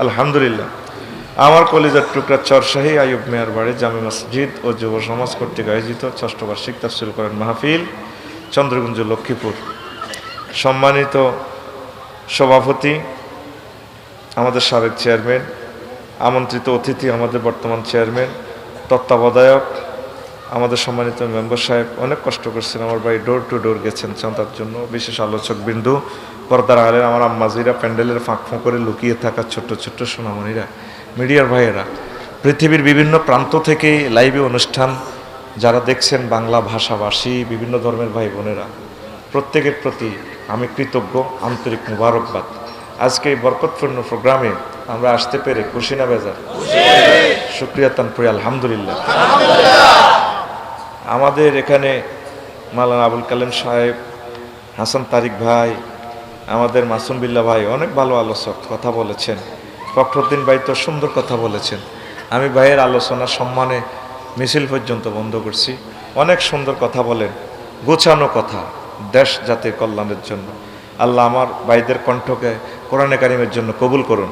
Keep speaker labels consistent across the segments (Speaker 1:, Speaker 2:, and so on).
Speaker 1: আলহামদুলিল্লাহ, আমার কলিজার টুকরা চরশাহী আইয়ুব মিয়ার বাড়ি জামে মসজিদ ও যুব সমাজ কর্তৃক আয়োজিত ষষ্ঠ বার্ষিক তাফসীর কোরআন মাহফিল চন্দ্রগঞ্জ লক্ষ্মীপুর। সম্মানিত সভাপতি, আমাদের সাবেক চেয়ারম্যান, আমন্ত্রিত অতিথি আমাদের বর্তমান চেয়ারম্যান, তত্ত্বাবধায়ক, আমাদের সম্মানিত মেম্বার সাহেব, অনেক কষ্ট করছেন আমার ভাই, ডোর টু ডোর গেছেন চাঁদার জন্য। বিশেষ আলোচক বিন্দু, পর্দার আলের আমার আম্মাজিরা, প্যান্ডেলের ফাঁক করে লুকিয়ে থাকা ছোট্ট ছোট্ট সোনামণিরা, মিডিয়ার ভাইয়েরা, পৃথিবীর বিভিন্ন প্রান্ত থেকে লাইভে অনুষ্ঠান যারা দেখছেন, বাংলা ভাষাভাষী বিভিন্ন ধর্মের ভাই বোনেরা, প্রত্যেকের প্রতি আমি কৃতজ্ঞ, আন্তরিক মুবারকবাদ। আজকে এই বরকতপূর্ণ প্রোগ্রামে আমরা আসতে পেরে খুশি না বেজার? শুকরিয়া তানপুরি আলহামদুলিল্লাহ। আমাদের এখানে মাওলানা আবুল কালাম সাহেব, হাসান তারিক ভাই, আমাদের মাসুম বিল্লাহ ভাই অনেক ভালো আলোচক কথা বলেছেন, ফখরুদ্দিন ভাই তো সুন্দর কথা বলেছেন। আমি ভাইয়ের আলোচনা সম্মানে মিছিল পর্যন্ত বন্ধ করছি। অনেক সুন্দর কথা বলেন, গোছানো কথা, দেশ জাতির কল্যাণের জন্য। আল্লাহ আমার ভাইদের কণ্ঠকে কোরআনে কারিমের জন্য কবুল করুন।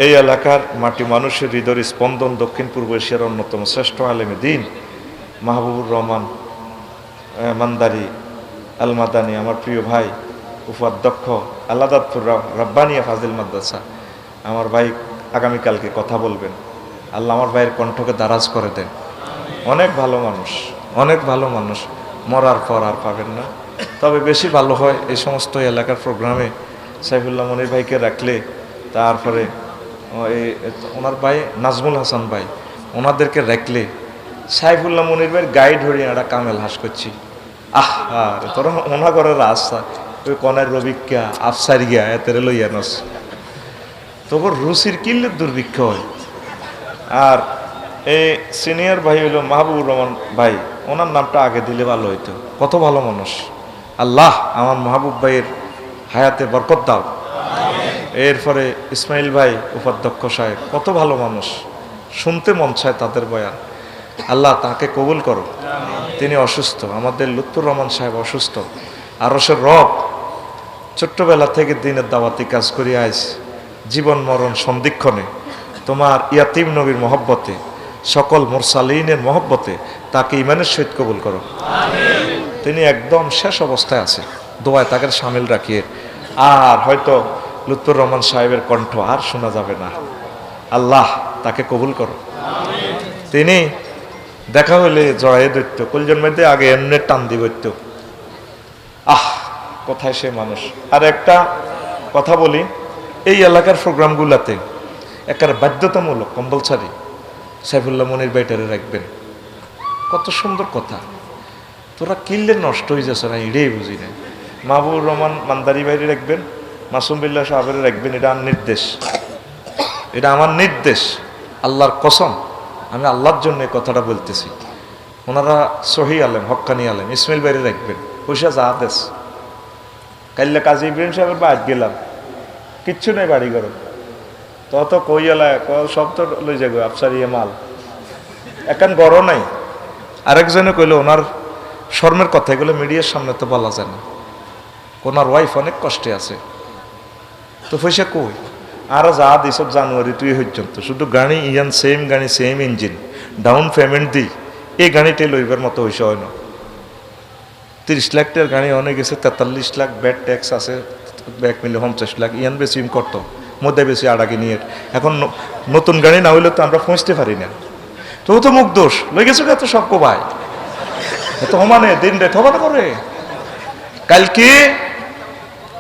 Speaker 1: এই এলাকার মাটি মানুষের হৃদয়ের স্পন্দন, দক্ষিণ পূর্ব এশিয়ার অন্যতম শ্রেষ্ঠ আলেমে দ্বীন মাহবুবুর রহমান মান্দারি আল মাদানী, আমার প্রিয় ভাই, উপাধ্যক্ষ আল্লাদাতপুর রাব্বানিয়া ফাজিল মাদ্রাসা, আমার ভাই আগামীকালকে কথা বলবেন। আল্লাহ আমার ভাইয়ের কণ্ঠকে দারাজ করে দেন। অনেক ভালো মানুষ, অনেক ভালো মানুষ, মরার পর আর পাবেন না। তবে বেশি ভালো হয় এই সমস্ত এলাকার প্রোগ্রামে সাইফুল্লাহ মনির ভাইকে রাখলে, তারপরে ওনার ভাই নাজমুল হাসান ভাই, ওনাদেরকে রাখলে সাইফুল্লাহ মনির ভাইয়ের গাইড হরিয়ে একটা কামেল হাস করছি। আর তোরা ওনা করে রাস্তা ওই কনের রবিকা আফসার গিয়া এতে লইয়া নস তোর রুচির কিল্লের দুর্ভিক্ষ হয়। আর এই সিনিয়র ভাই হইল মাহবুবুর রহমান ভাই, ওনার নামটা আগে দিলে ভালো হইতো, কত ভালো মানুষ। আল্লাহ আমার মাহবুব ভাইয়ের হায়াতে বরকত দাও। এরপরে ইসমাইল ভাই উপাধ্যক্ষ সাহেব, কত ভালো মানুষ, শুনতে মন চায় তাদের বয়ান। আল্লাহ তাকে কবুল করো। তিনি অসুস্থ, আমাদের লুৎফুর রহমান সাহেব অসুস্থ। আরশের রব ছোট্টবেলা থেকে দিনের দাওয়াতি কাজ করি আইস, জীবন মরণ সন্ধিক্ষণে তোমার ইয়াতিম নবীর মহব্বতে, সকল মুরসালিনের মহব্বতে তাকে ইমানের সহিত কবুল করো। তিনি একদম শেষ অবস্থায় আছে, দোয়ায় তাকে সামিল রাখিয়ে। আর হয়তো লুৎফুর রহমান সাহেবের কণ্ঠ আর শোনা যাবে না। আল্লাহ তাকে কবুল করো। তিনি দেখা হইলে জড়াই দৈত্য কলজন মধ্যে আগে এমনি টান দি বৈত্য। কোথায় সে মানুষ। আর একটা কথা বলি, এই এলাকার প্রোগ্রামগুলোতে একেবারে বাধ্যতামূলক কম্পালসারি সাইফুল্লাহ মনির বাইটারে রাখবেন। কত সুন্দর কথা, তোরা কিনলে নষ্ট হয়ে যাচ্ছে না, এটাই বুঝি না। মাহবুবুর রহমান মান্দারি বাইরে রাখবেন, মাসুম বিল্লাহ সাহেবের রাখবেন, এটা আমার নির্দেশ, এটা আমার নির্দেশ, আল্লাহর কসম। আমি আল্লাহর জন্য এই কথাটা বলতেছি। ওনারা সহি আলেম, হক্কানি আলেম, ইসমাইল বাইরে রাখবেন। পয়সা যা দেশ কাইলে কাজী ইব্রাহিম সাহেবের বাদ গেলাম, কিচ্ছু নেই বাড়ি ঘর, তত কই এলায় সব তো লই যাবো আফসার ইয়ে মাল, এখন গড় নাই। আরেকজনে কইলো ওনার শর্মের কথা, এগুলো মিডিয়ার সামনে তো বলা যায় না, ওনার ওয়াইফ অনেক কষ্টে আছে, তো পয়সা কই। আর যা দিস জানুয়ারি তুই পর্যন্ত শুধু গাড়ি ইয়ান সেম গাড়ি সেম ইঞ্জিন ডাউন পেমেন্ট দিই, এই গাড়িটাই লইবার মতো হয়েছে হয় না। 30 লাখ টাকার গাড়ি অনেক গেছে, 43 লাখ ব্যাড ট্যাক্স আছে, ব্যাক মিলে 50 লাখ, ইয়ান বেশি করতো মধ্যে বেশি আড়াকে নিয়ে। এখন নতুন গাড়ি না হইলে তো আমরা পৌঁছতে পারি না। তো ও তো মুখ দোষ লই গেছো এত সব ভাই, এত সমানে দিন রে থবানা করে। কালকে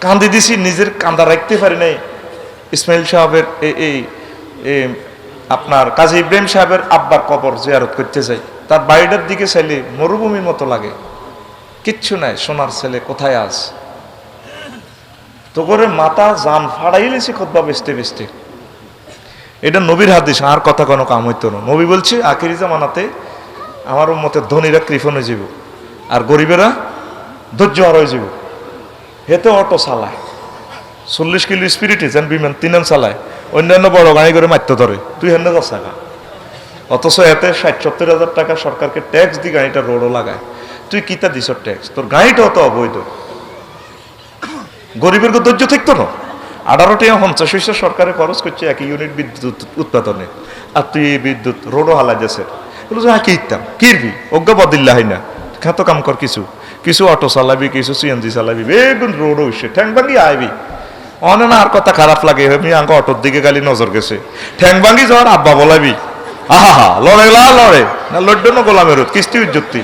Speaker 1: কান্দি দিছি, নিজের কান্দা রাখতে পারি নাই। ইসমাইল সাহেবের এই আপনার কাজী ইব্রাহিম সাহেবের আব্বার কবর জিয়ারত করতে যাই, তার বাড়িটার দিকে চাইলে মরুভূমির মতো লাগে, কিচ্ছু নাই, সোনার ছেলে কোথায় আস। তো করে মাথা জান ফাড়াইলেছি খোদবা বেচতে বেচতে। এটা নবীর হাদিস, আর কথা কোনো কাম হইতো না। নবী বলছে আখিরি জামানাতে আমার মতে ধনীরা কৃপণ হয়ে যাব আর গরিবেরা ধৈর্য হার হয়ে যাব। হেতে অটো চালায় 40 কিলো স্পিরিটে যেন বিমান 3 চালায়, অন্যান্য বড় গাড়ি করে মারতে ধরে, তুই হেন যাস টাকা। অথচ এতে 60-70 হাজার টাকা সরকারকে ট্যাক্স দিয়ে গাড়িটা রোডও লাগায়, তুই কিতা দিস ট্যাক্স, তোর গাড়িটাও তো অবৈধ। গরিবের ধৈর্য থাকতো না, 18 টাকা 50 পয়সা সরকারে খরচ করছে 1 ইউনিট বিদ্যুৎ উৎপাদনে, আর তুই এই বিদ্যুৎ রোডও হালাই যাচ্ছে। বলো যে কি ইতাম কিরবি অজ্ঞ বদিল্লা হয় না, খাত কাম কর, কিছু কিছু অটো চালাবি, কিছু সিএনজি চালাবি, বেগুন রোড হইছে ঠ্যাং ভাঙ্গি আইবি। অনে না আর কথা খারাপ লাগে, আমি আঙ্ক অটোর দিকে খালি নজর গেছে, ঠ্যাং ভাঙ্গি যাওয়ার আব্বা বলাবি, আহা হা লড়ে লড়ে না লড়ড না গোলামের কিস্তি উজ্জতি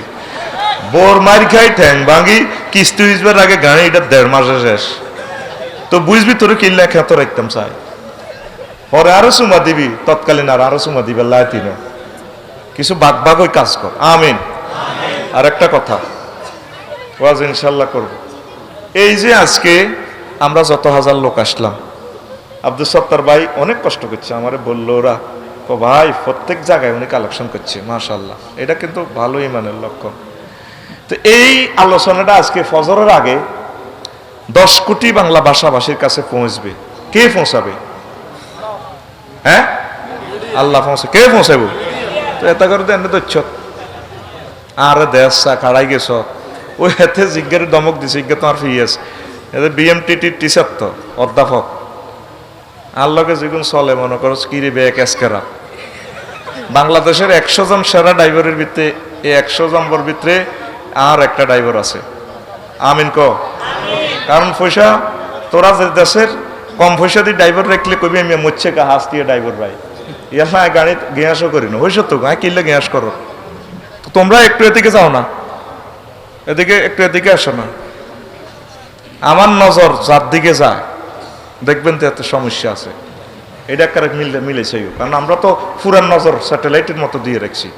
Speaker 1: বোর মার খাই ঠ্যাং ভাঙ্গি কিস্তি উজবার আগে গাড়ি এটা 1.5 মাসে শেষ। তো বুঝবি তোর কিল্লা খেত রাখতাম চাই, পরে আরো চুমা দিবি, তৎকালীন আর আরো চুমা দিবে লাইতি না, কিছু বাগ বাগ ওই কাজ কর। আমিন। আর একটা কথা ওয়াজ ইনশাল্লাহ করব। এই যে আজকে আমরা যত হাজার লোক আসলাম, আব্দুল সত্তার ভাই অনেক কষ্ট করছে, আমারে বললো ওরা, ও ভাই প্রত্যেক জায়গায় উনি কালেকশন করছে, মাশাআল্লাহ, এটা কিন্তু ভালো ইমানের লক্ষণ। তো এই আলোচনাটা আজকে ফজরের আগে 10 কোটি বাংলা ভাষাভাষীর কাছে পৌঁছবে। কে পৌঁছাবে? হ্যাঁ, আল্লাহ পৌঁছে, কে পৌঁছাবো? তো এটা করে দেন দচ্ছ আর দেশ কাড়াই গেছ, ওই হাতে জিজ্ঞের দমক দিছে, জিজ্ঞে তোমার ফিয়েস এদের বিএমটিটির টিচার তো অধ্যাপক, আল্লাহকে যেগুন চলে মনে করো কিরে বে ক্যাসকেরা। বাংলাদেশের 100 জন সেরা ড্রাইভারের ভিতরে, এই 100 জনের ভিতরে আর একটা ড্রাইভার আছে। আমিন ক। কারণ পয়সা তোরা যে দেশের কম পয়সা দিয়ে ড্রাইভার রাখলে কবি আমি মরছে কা হাস দিয়ে ড্রাইভার ভাই, ইয়ার না গাড়ি গ্যাসও করি না, হয়েছ তো গায়ে কিনলে গ্যাস করো। তো তোমরা একটু এদিকে যাও না, এদিকে একটু এদিকে আসো না। আমার নজর যার দিকে যায় দেখবেন তো এত সমস্যা আছে, এটা কারেক্ট মিলেছে। কারণ আমরা তো পুরান নজর স্যাটেলাইটের মতো দিয়ে রাখছি,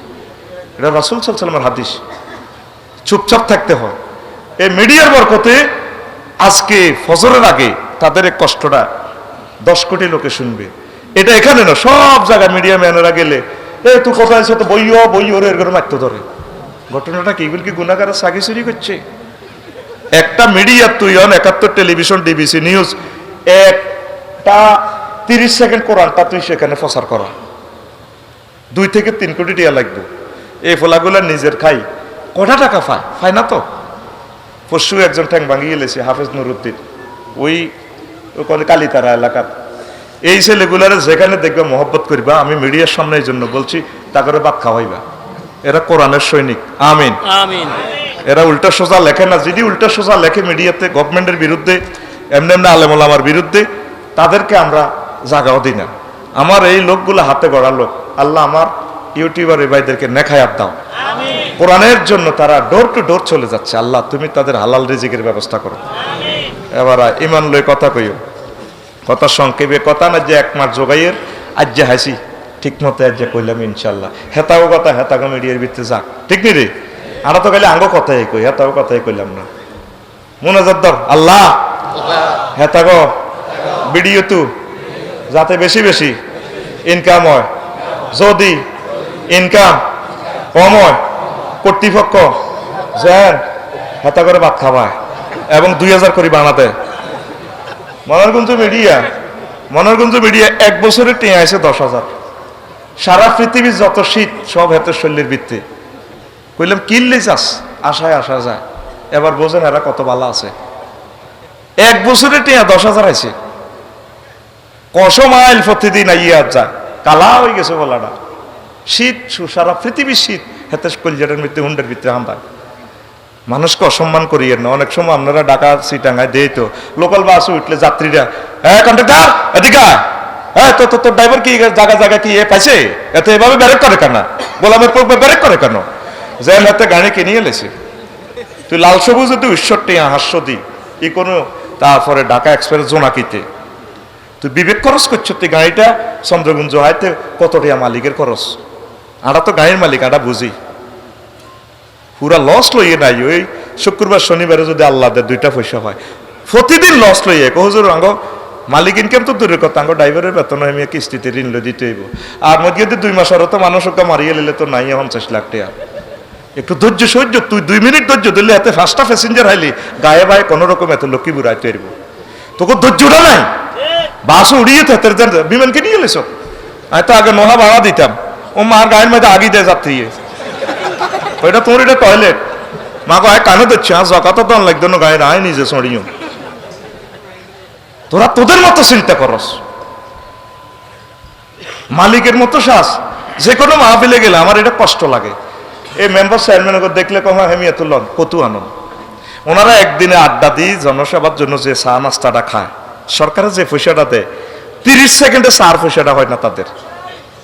Speaker 1: এটা রাসূল সাল্লাল্লাহু আলাইহি ওয়াসাল্লামের হাদিস। চুপচাপ থাকতে হয়। এই মিডিয়ার বরকতে আজকে ফজরের আগে তাদের এই কষ্টটা 10 কোটি লোকে শুনবে। এটা এখানে না, সব জায়গায় মিডিয়া ম্যানেরা গেলে এ তুই কোথায় আছে তো বইও এর করে মারতে ধরে। ঘটনাটা কি, এগুলো কি গুনাহগারের সাগি চুরি করছে? একটা মিডিয়া তুই 71 টেলিভিশন, ডিবিসি নিউজ, একটা 30 সেকেন্ড কোরআনটা তুই সেখানে প্রচার করা, 2 থেকে 3 কোটি টাকা লাগবে। এই ফলাগুলা নিজের খাই কটা টাকা পায় না তো। পরশু একজন ঠ্যাং ভাঙিয়ে গেলেছে, হাফেজ নুরুদ্দিন, ওই ওখানে কালীতারা এলাকার। এই ছেলেগুলারে যেখানে দেখবে মহব্বত করবা, আমি মিডিয়ার সামনে এই জন্য বলছি, তা করে বাদ খাওয়াইবা। এরা কোরআনের সৈনিক। আমিন আমিন। এরা উল্টা সোজা লেখে না, যদি উল্টা সোজা লেখে মিডিয়াতে গভর্নমেন্টের বিরুদ্ধে, এমনি এমনি আলেম ওলামার বিরুদ্ধে, তাদেরকে আমরা জাগাও দিই না। আমার এই লোকগুলো হাতে গড়া লোক, আল্লাহ আমার ইউটিউবার এই ভাইদেরকে নেখায়াত দাও। কোরআনের জন্য তারা ডোর টু ডোর চলে যাচ্ছে, আল্লাহ তুমি তাদের হালাল রিজিকের ব্যবস্থা করো। এবার ইমান লই কথা কইও, কথা সংক্ষেপে কথা না যে 1 মাস যোগাইয়ের আজ যে হাসি ঠিক মতো আজ যে কইলাম ইনশাল্লাহ। হেতাও কথা হেতাগো মিডিয়ার ভিতরে যাক, ঠিক নি রে? আর তো খালি আঙ্গ কথাই কই, হেতাও কথাই কইলাম না। মুনাজাত দর আল্লাহ হেতাগো ভিডিও তু যাতে বেশি বেশি ইনকাম হয়, যদি ইনকাম কম হয় কর্তৃপক্ষ যেন হেতা করে ভাত খাওয়ায় এবং 2000 করে বানাতে। মনোরগঞ্জ মিডিয়া 1 বছরে টেঁ আছে 10,000। সারা পৃথিবীর যত শীত সব হেতের শৈলীর ভিত্তি। কইলাম কিনলে চাস, আশায় আসা যায়। এবার বোঝেন এরা কত ভালো আছে। 1 বছরে টেঁ 10,000 আছে, কশো মাইল প্রতিদিন আইয়া যায়, কালা হয়ে গেছে বলাটা। শীত সারা পৃথিবীর শীত হেতে কলজাটের মধ্যে হুন্ডের ভিতরে হামবায়। মানুষকে অসম্মান করিয়েন না। অনেক সময় আপনারা ঢাকা চিটাঙ্গায় দেই তো লোকাল বাস উঠলে যাত্রীরা, হ্যাঁ কন্ট্রাক্টর এদিকে, হ্যাঁ তো তোর ড্রাইভার কি জায়গা কি এ পাইছে, এত এভাবে ব্যারেক করে কেন, গোলামের পূর্বে ব্যারেক করে কেন, যেন হাতে গাড়ি কিনে এলেছে। তুই লাল সবুজ যদি ঈশ্বর টিয়া হাস্য দি ই কোনো, তারপরে ঢাকা এক্সপ্রেস জোনাকিতে তুই বিবেক খরচ করছো, তুই গাড়িটা চন্দ্রগুঞ্জ হাইতে কত টিয়া মালিকের খরচ। আটা তো গাড়ির মালিক, আটা বুঝি পুরা লস লইয়ে নাই। ওই শুক্রবার শনিবারে যদি আল্লাহ দেয় 2টা পয়সা হয়, প্রতিদিন লস লইয়ে হুজুর আঙ্গ মালিক ইনকাম তো দূরের কথা, আঙ্গ ড্রাইভারের বেতন আমি কিস্তিতে ঋণ লই দিতে হইব। আর মধ্যে যদি 2 মাস তো মানুষ মারিয়ে নিলে তো নাই 50 লাখ টাকা। একটু ধৈর্য সহ্য, তুই 2 মিনিট ধৈর্য দিলে এতে 5টা প্যাসেঞ্জার হাইলি গায়ে বায়ে কোনো রকম এত লক্ষ্মী বুড়াইতে পারব। তোকে ধৈর্যটা নাই, বাস উড়িয়ে থেতের বিমানকে নিয়ে এলেছ। আমি তো আগে নোহা ভাড়া দিতাম, ও মার গায়ের মধ্যে আগি দেয় যাত্রী, ওইটা তোর এটা টয়লেট মা গায়ে কানে দিচ্ছে, আর জকাতো তো লাগতো না গায়ে রায় নিজে চড়িও। তোরা তোদের মতো চিন্তা করস, মালিকের মতো শ্বাস। যে কোনো মাহফিলে গেলে আমার এটা কষ্ট লাগে। এই মেম্বার চেয়ারম্যানকে দেখলে কমা হেমিয়া তুলন কতু আনন্দ। ওনারা একদিনে আড্ডা দিই জনসেবার জন্য যে চা নাস্তাটা খায়, সরকারের যে পয়সাটা দেয় 30 সেকেন্ডে চার পয়সাটা হয় না তাদের।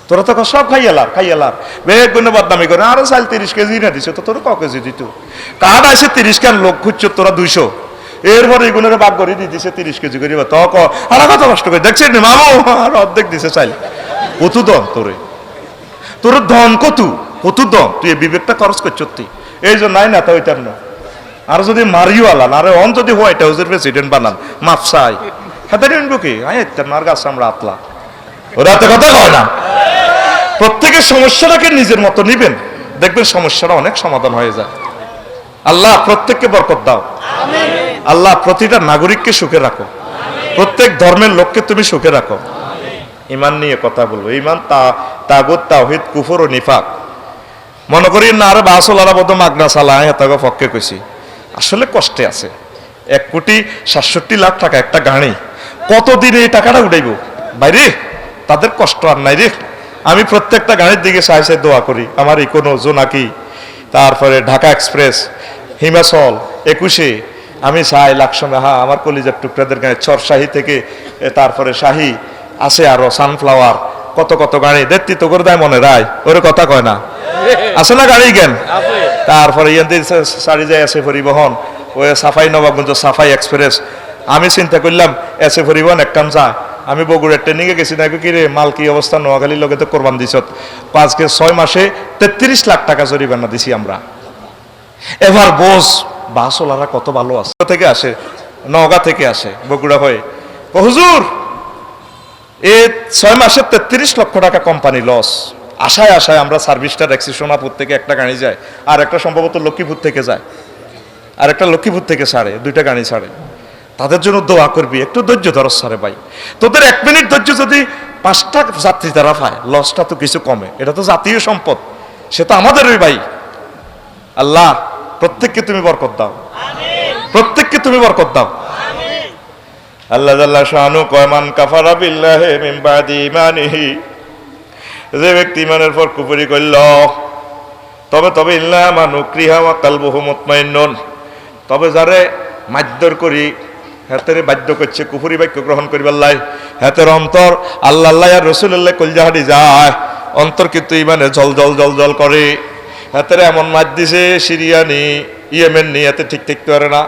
Speaker 1: তোরা তো সব খাইয়ালার বেগ গুণে বদনামি করে, আরো চাল 30 কেজি না দিছে, তো তোর ক কেজি দিত কাঠ আছে 30 কেন লোক খুঁজছো তোরা 200, এরপরে এগুলোর বাগ করে দিয়ে দিছে 30 কেজি করে। তো আর কত কষ্ট করে দেখছেন মামু আর অর্ধেক দিছে চাইল। কত দম তোর ধন কত দম, তুই এই বিবেকটা খরচ করছ তুই। এই জন্য নাই না তো ওইটার না। আর যদি মারিও আলান আর অন যদি হোয়াইট হাউসের প্রেসিডেন্ট বানান মাফ চাই হাতে নিবো কি আর গাছ আমরা আতলা ওরা তো কথা কয় না। প্রত্যেকের সমস্যাটাকে নিজের মতো নিবেন, দেখবেন সমস্যাটা অনেক সমাধান হয়ে যায়। আল্লাহ প্রত্যেককে বরকত দাও, আল্লাহ প্রতিটা নাগরিককে সুখে রাখো, প্রত্যেক ধর্মের লোককে তুমি সুখে রাখো। ইমান নিয়ে কথা বলবো, ইমান তাগুত তাওহীদ কুফর ও নিফাক। মনে করি না আরে বাসলারা বদ মাগনা সালা হেতাগো পক্ষে কইছি, আসলে কষ্টে আছে। 1,67,00,000 টাকা একটা গাড়ি, কতদিন এই টাকাটা উঠাইব বাইরে, তাদের কষ্ট আর নাই রে। আমি প্রত্যেকটা গাড়ির দিকে চাই দোয়া করি। আমার ইকোনো জোনাকি, তারপরে ঢাকা এক্সপ্রেস, হিমাচল 21-এ আমি চাই লাকসমে আমার কলিজার টুকরাদের গাড়ি, চরশাহী থেকে তারপরে শাহী আছে, আরো সানফ্লাওয়ার কত কত গাড়ি দেখতি তো করে দেয় মনে রায় ওর কথা কয় না, আছে না গাড়ি জ্ঞান। তারপরে সারি যায় এসে পরিবহন, ওই সাফাই নবাবগঞ্জ সাফাই এক্সপ্রেস। আমি চিন্তা করলাম এসে পরিবহন একটান যা, আমি বগুড়ার ট্রেনিংয়ে গেছি না কি রে মাল কি অবস্থা, নোয়াখালীর লগে তো কোরবান দিছ 6 মাসে 33 লাখ টাকা জরিমানা দিছি আমরা। এবার বোস বাসওয়ালারা কত ভালো আছে, থেকে আসে নওগাঁ থেকে আসে বগুড়া হয়ে, হুজুর এ 6 মাসে 33 লক্ষ টাকা কোম্পানি লস। আশায় আমরা সার্ভিসটা রাখছি, সোনাপুর থেকে একটা গাড়ি যায়, আর একটা সম্ভবত লক্ষ্মীপুর থেকে যায়, আর একটা লক্ষ্মীপুর থেকে ছাড়ে, 2টা গাড়ি ছাড়ে। তাদের জন্য দোয়া করবি, একটু ধৈর্য ধরস সারে ভাই। তোদের 1 মিনিট ধৈর্য যদি 5টা যাত্রী তারা পায়, লসটা তো কিছু কমে। এটা তো জাতীয় সম্পদ, সে তো আমাদেরই ভাই। আল্লাহ প্রত্যেককে তুমি বরকত দাও, প্রত্যেককে তুমি বরকত দাও। আল্লাহ জাল্লা শানু কয়মান কাফারা বিল্লাহি মিন বাদি ঈমানিহি, যে ব্যক্তি ইমানের পর কুফরি করল, তবে ইল্লা মান উকরিহা ওয়া কালবুহু মুতমাইন্নুন, তবে যারে মাধ্যর করি হাতের বাধ্য করছে কুফরি বাক্য গ্রহণ করিবার লাই, হাতের অন্তর আল্লাহ আর রাসূলুল্লাহ কলজাহাদি যায়, অন্তর কিন্তু ইমানে জল জল জল জল করে। হাতের এমন মাছ দিছে সিরিয়ানি ইয়েমেন নিয়ে হাতে ঠিক থাকতে পারে না,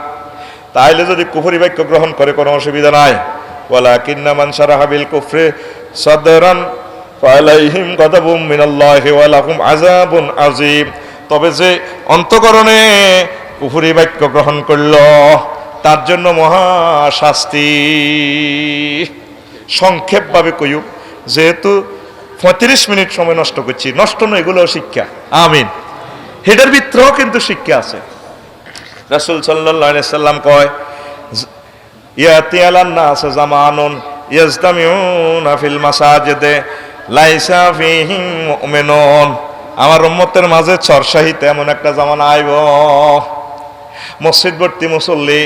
Speaker 1: তাইলে যদি কুফরি বাক্য গ্রহণ করে কোনো অসুবিধা নাই। ওয়ালাকিন্না মান শারাহা বিল কুফরি সাদরান ফালাইহিম গাদাবুম মিনাল্লাহি ওয়া লাহুম আযাবুন আযীম, তবে যে অন্তঃকরণে কুফরি বাক্য গ্রহণ করল তার জন্য মহা শাস্তি। সংক্ষেপভাবে কইও, যেহেতু 35 মিনিট সময় নষ্ট করছি, নষ্ট নয়, এগুলো শিক্ষা। আমিন। হেডের ভিতরেও কিন্তু শিক্ষা আছে। রাসূল সাল্লাল্লাহু আলাইহি সাল্লাম কয়, ইয়াতি আলান নাস জামানুন ইয়াজতামিউনা ফিল মাসাজিদে লাইসা ফীহিম মুমিনুন, আমার উম্মতের মাঝে চরশাহিতে এমন একটা জামানা আইব, মসজিদ ভর্তি মুসল্লি,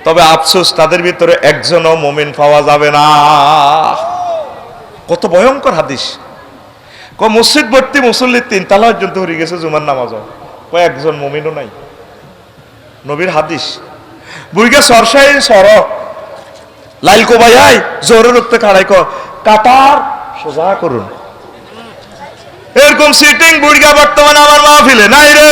Speaker 1: তবে আফসোস তাদের ভিতরে একজনও মুমিন পাওয়া যাবে না। কত ভয়ঙ্কর হাদিস। মসজিদ ভর্তি মুসল্লি 3 তালা পর্যন্ত হয়ে গেছে জুমার নামাজও, একজন মুমিনও নাই। নবীর হাদিস। বুইগা সরসাই সর লাইল কোবাই জোরের উঠতে খাড়াই কাটার সোজা করুন, এরকম সিটিং বুইগা বর্তমানে আমার মাহফিলে নাই রে।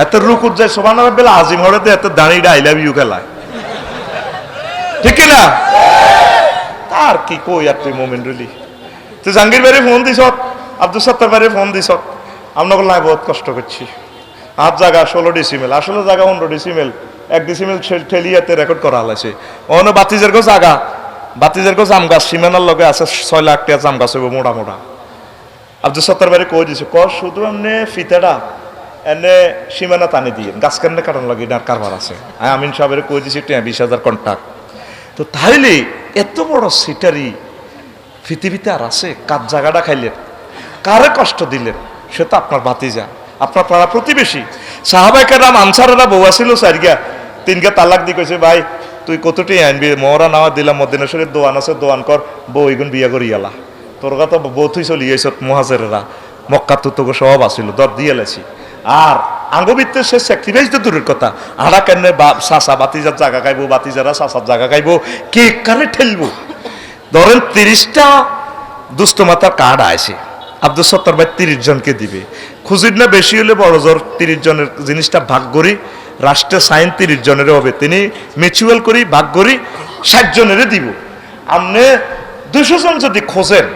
Speaker 1: এত রুকুত যায় সুবহানাল্লাহ বেলা আজিম হড়ে এত দাঁড়িয়ে আই লাভ ইউ খেলায়, ঠিক না? তার কি কই আর তুই মোমেন রইলি। তুই জাহাঙ্গীর বাড়ি ফোন দিস, আব্দুল সত্তার বাড়ি ফোন দিস, আমরা বললাম বহুত কষ্ট করছি। 8 জায়গা 16 ডিসিমেল, আসলে জায়গা 15 ডিসিমেল, 1 ডিসিমেল ঠেলিয়াতে রেকর্ড করা হয়েছে। অন্য বাতিজের গো জায়গা, বাতিজের গো জাম গাছ সীমানার লগে আছে 6 লাখ টাকা জাম গাছ হইব মোটা মোটা। আব্দুল সত্তার বাড়ি কই দিছে, শুধু এমনি ফিতেটা এনে সীমানা টানি দিয়ে গাছ কেন কাটান লাগে এটার কারবার আছে। আমিন সাহেবের কই দিছি 20,000 কন্টাক্ট। তো তাইলে এত বড় সিটারি পৃথিবীতে আর আছে? কার জায়গাটা খাইলেন, কারে কষ্ট দিলেন? সে তো আপনার ভাতিজা, আপনার পাড়া প্রতিবেশী। সাহাবায়ে কেরাম আনসারেরা বউ আসিল 4 গা 3 গা তালাক দিয়ে কইছে, ভাই তুই কতটি আনবি মহরা নাওয়া দিলাম মদিনেশ্বরের দোয়ান আছে দোয়ান কর বউ এগুন বিয়া করি গেলা তোর কথা বউ তুই চলি আইস মহাজেরা মক্কা তো তোকে সব আসিল দর দিয়ে লেছি আর আঙ্গবিত্তের সে স্যাক্রিফাইস তো দূরের কথা আড়া কেন চাষা বাতিজার জায়গা খাইবো বাতিজারা চাষার জায়গা খাইবো কে কানে ঠেলবো ধরেন 30টা দুষ্ট মাতার কার্ড আছে আব্দুল সত্তর ভাই 30 জনকে দিবে খুঁজির না বেশি হলে বড় জোর 30 জনের জিনিসটা ভাগ করি রাষ্ট্রের সাইন 30 জনের হবে তিনি মিউচুয়াল করি ভাগ করি 60 জনের দিব আপনি 200 জন যদি খোঁজেন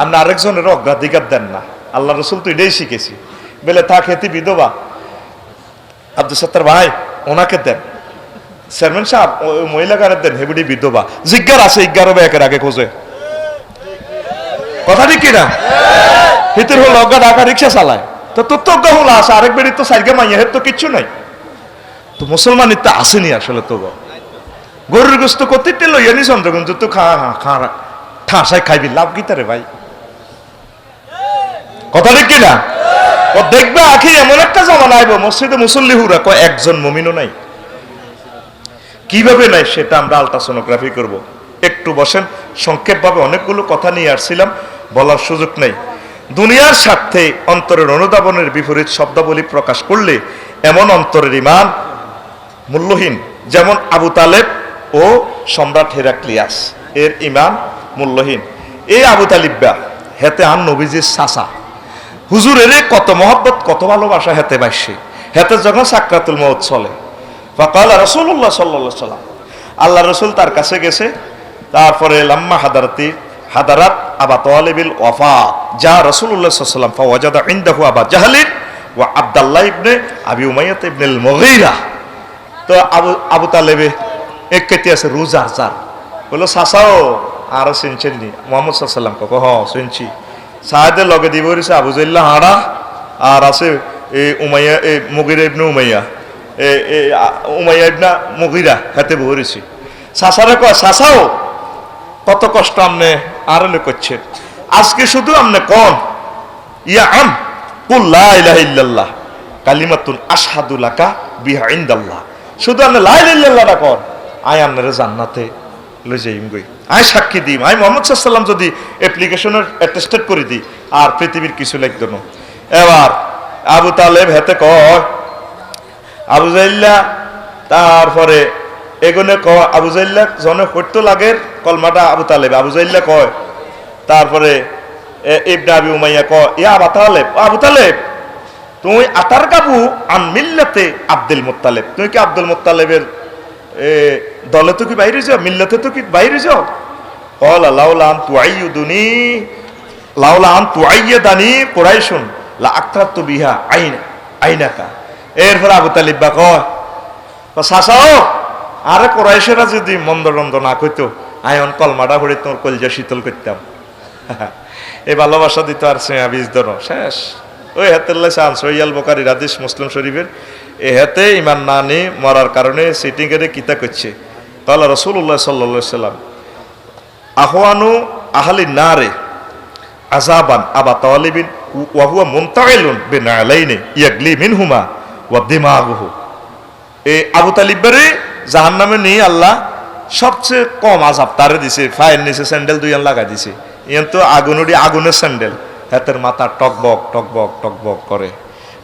Speaker 1: আপনি আরেকজনের অগ্রাধিকার দেন না আল্লাহ রসুল তো এটাই শিখেছি বলে তা খেতে বিধবা আব্দুল সত্তর ভাই ওনাকে দেন চেয়ারম্যান সাহেব মহিলাকারের দেন হেবুডি বিধবা জিজ্ঞার আছে 11 একের আগে খোঁজে কথা ঠিক কিনা হিতের হল অজ্ঞা ঢাকা রিক্সা চালায় তো তোর তো অজ্ঞা হল আসে আরেক বেড়ি তো সাইকে মাইয়া হের তো কিচ্ছু নাই তো মুসলমানের তো আসেনি আসলে তো গরুর গোস্ত করতে লইয়া নি চন্দ্রগঞ্জ তো ঠাসাই খাইবি লাভ কি তারে ভাই কথা ঠিক কিনা ও দেখবে আখি এমন একটা জামানা আইব মসজিদে মুসল্লি হুরা কয় একজন মুমিনও নাই কিভাবে নাই সেটা আমরা আলট্রাসোনোগ্রাফি করব একটু বসেন সংক্ষেপভাবে অনেকগুলো কথা নিয়ে আসছিলাম বলার সুযোগ নেই দুনিয়ার স্বার্থে অন্তরের অনুধাবনের বিপরীত শব্দাবলী প্রকাশ করলে এমন অন্তরের ঈমান মূল্যহীন যেমন আবু তালেব ও সম্রাট হেরাক্লিয়াস এর ঈমান মূল্যহীন এই আবু তালিবা হেতে আন নবীজির চাচা হুজুরের কত মহব্বত কত ভালোবাসা হেতে বাইসে হেতে যখন সাকরাতুল মউত চলে ফাকাল রাসূলুল্লাহ সাল্লাল্লাহু আলাইহি ওয়াসাল্লাম আল্লাহ রসুল তার কাছে গেছে তারপরে লাম্মা হাদারাত আবা তালিবিল ওয়াফাত যা রাসূলুল্লাহ সাল্লাল্লাহু আলাইহি ওয়াসাল্লাম ফাওয়াজাদা ইনদাহু আবা জাহলিন ওয়া আব্দুল্লাহ ইবনে আবি উমাইয়া ইবনে আল মুগীরা তো আবু তালেবে এক কেটে আছে রোজার জার বলল চাচাও আর চিনছেন নি মুহাম্মদ সাল্লাল্লাহু আলাইহি ওয়াসাল্লাম কহ চিনছি সাহাদের লগে দিব রইছে আবু জাইল্লা হাড়া আর আছে এই উমাইয়া এই মুগীরা ইবনে উমাইয়া উমাইয়া ইবনে মুগীরা হাতে বহরেছি চাচারে কয় চাচাও কত কষ্ট আমনে আরলে করছে আজকে শুধু আমনে কোন ইয়া আম কুল লা ইলাহা ইল্লাল্লাহ কালিমাতুন আশহাদু লাকা বিহা ইনদাল্লাহ শুধু আমনে লা ইলাহা ইল্লাল্লাহটা কোন আই আমনে জান্নাতে লই যাইম গই আই সাক্ষী দিম আই মুহাম্মদ সাল্লাল্লাহু আলাইহি ওয়াসাল্লাম যদি অ্যাপ্লিকেশনের অ্যাটেস্টেড করে দিই আর পৃথিবীর কিছু লাগতো না এবার আবু তালেব হেতে কয় আবু জাইল্লা তারপরে এগুনে কয় আবু জাইল্লা জনে হইতো লাগের কলমাটা আবু তালেব আবু জাইল্লা কয় তারপরে ইবনে আবি উমাইয়া কয় ইয়া আবু তালেব তুমি আতার কাবু আন মিল্লাতে আব্দুল মুত্তালিব তুমি কি আব্দুল মুত্তালিবের দলে তো কি বাইরে যাও মিল্লাতে তো কি বাইরে যাও কলা লাউলা আন তুআইয়াদানি কুরাইশুন লা আকরাতু বিহা আইনাকা এরপর আবু তালিব বা কয় চাচাও আরে কুরাইশেরা যদি মন্দ না কইতো আয়ন কলমাটা পড়ে তোর কলজা শীতল করতাম এই ভালোবাসা দিত আর বীজ ধর শেষ ওই হাতের চান সহিয়াল বুখারীর হাদিস মুসলিম শরীফের এ হাতে ইমান না নি মরার কারণে সিটিং এর কিতা করছে তাহলে রাসূলুল্লাহ সাল্লাল্লাহু আলাইহি ওয়াসাল্লাম আহওয়ানু আহলি নারে আযাবান আবা তালিবিন ওয়া হুয়া মুনতাইলুন বিনালাইনি ইয়াগলি মিনহুমা ওয়া দিমাগুহু এই আবু তালিবরে জাহান্নামে নিয়ে আল্লাহ সবচেয়ে কম আযাব তারে দিছে ফায়ের নিচে স্যান্ডেল দুইয়ান লাগা দিছে ইয়ান তো আগুনের স্যান্ডেল হাতের মাথা টকবক করে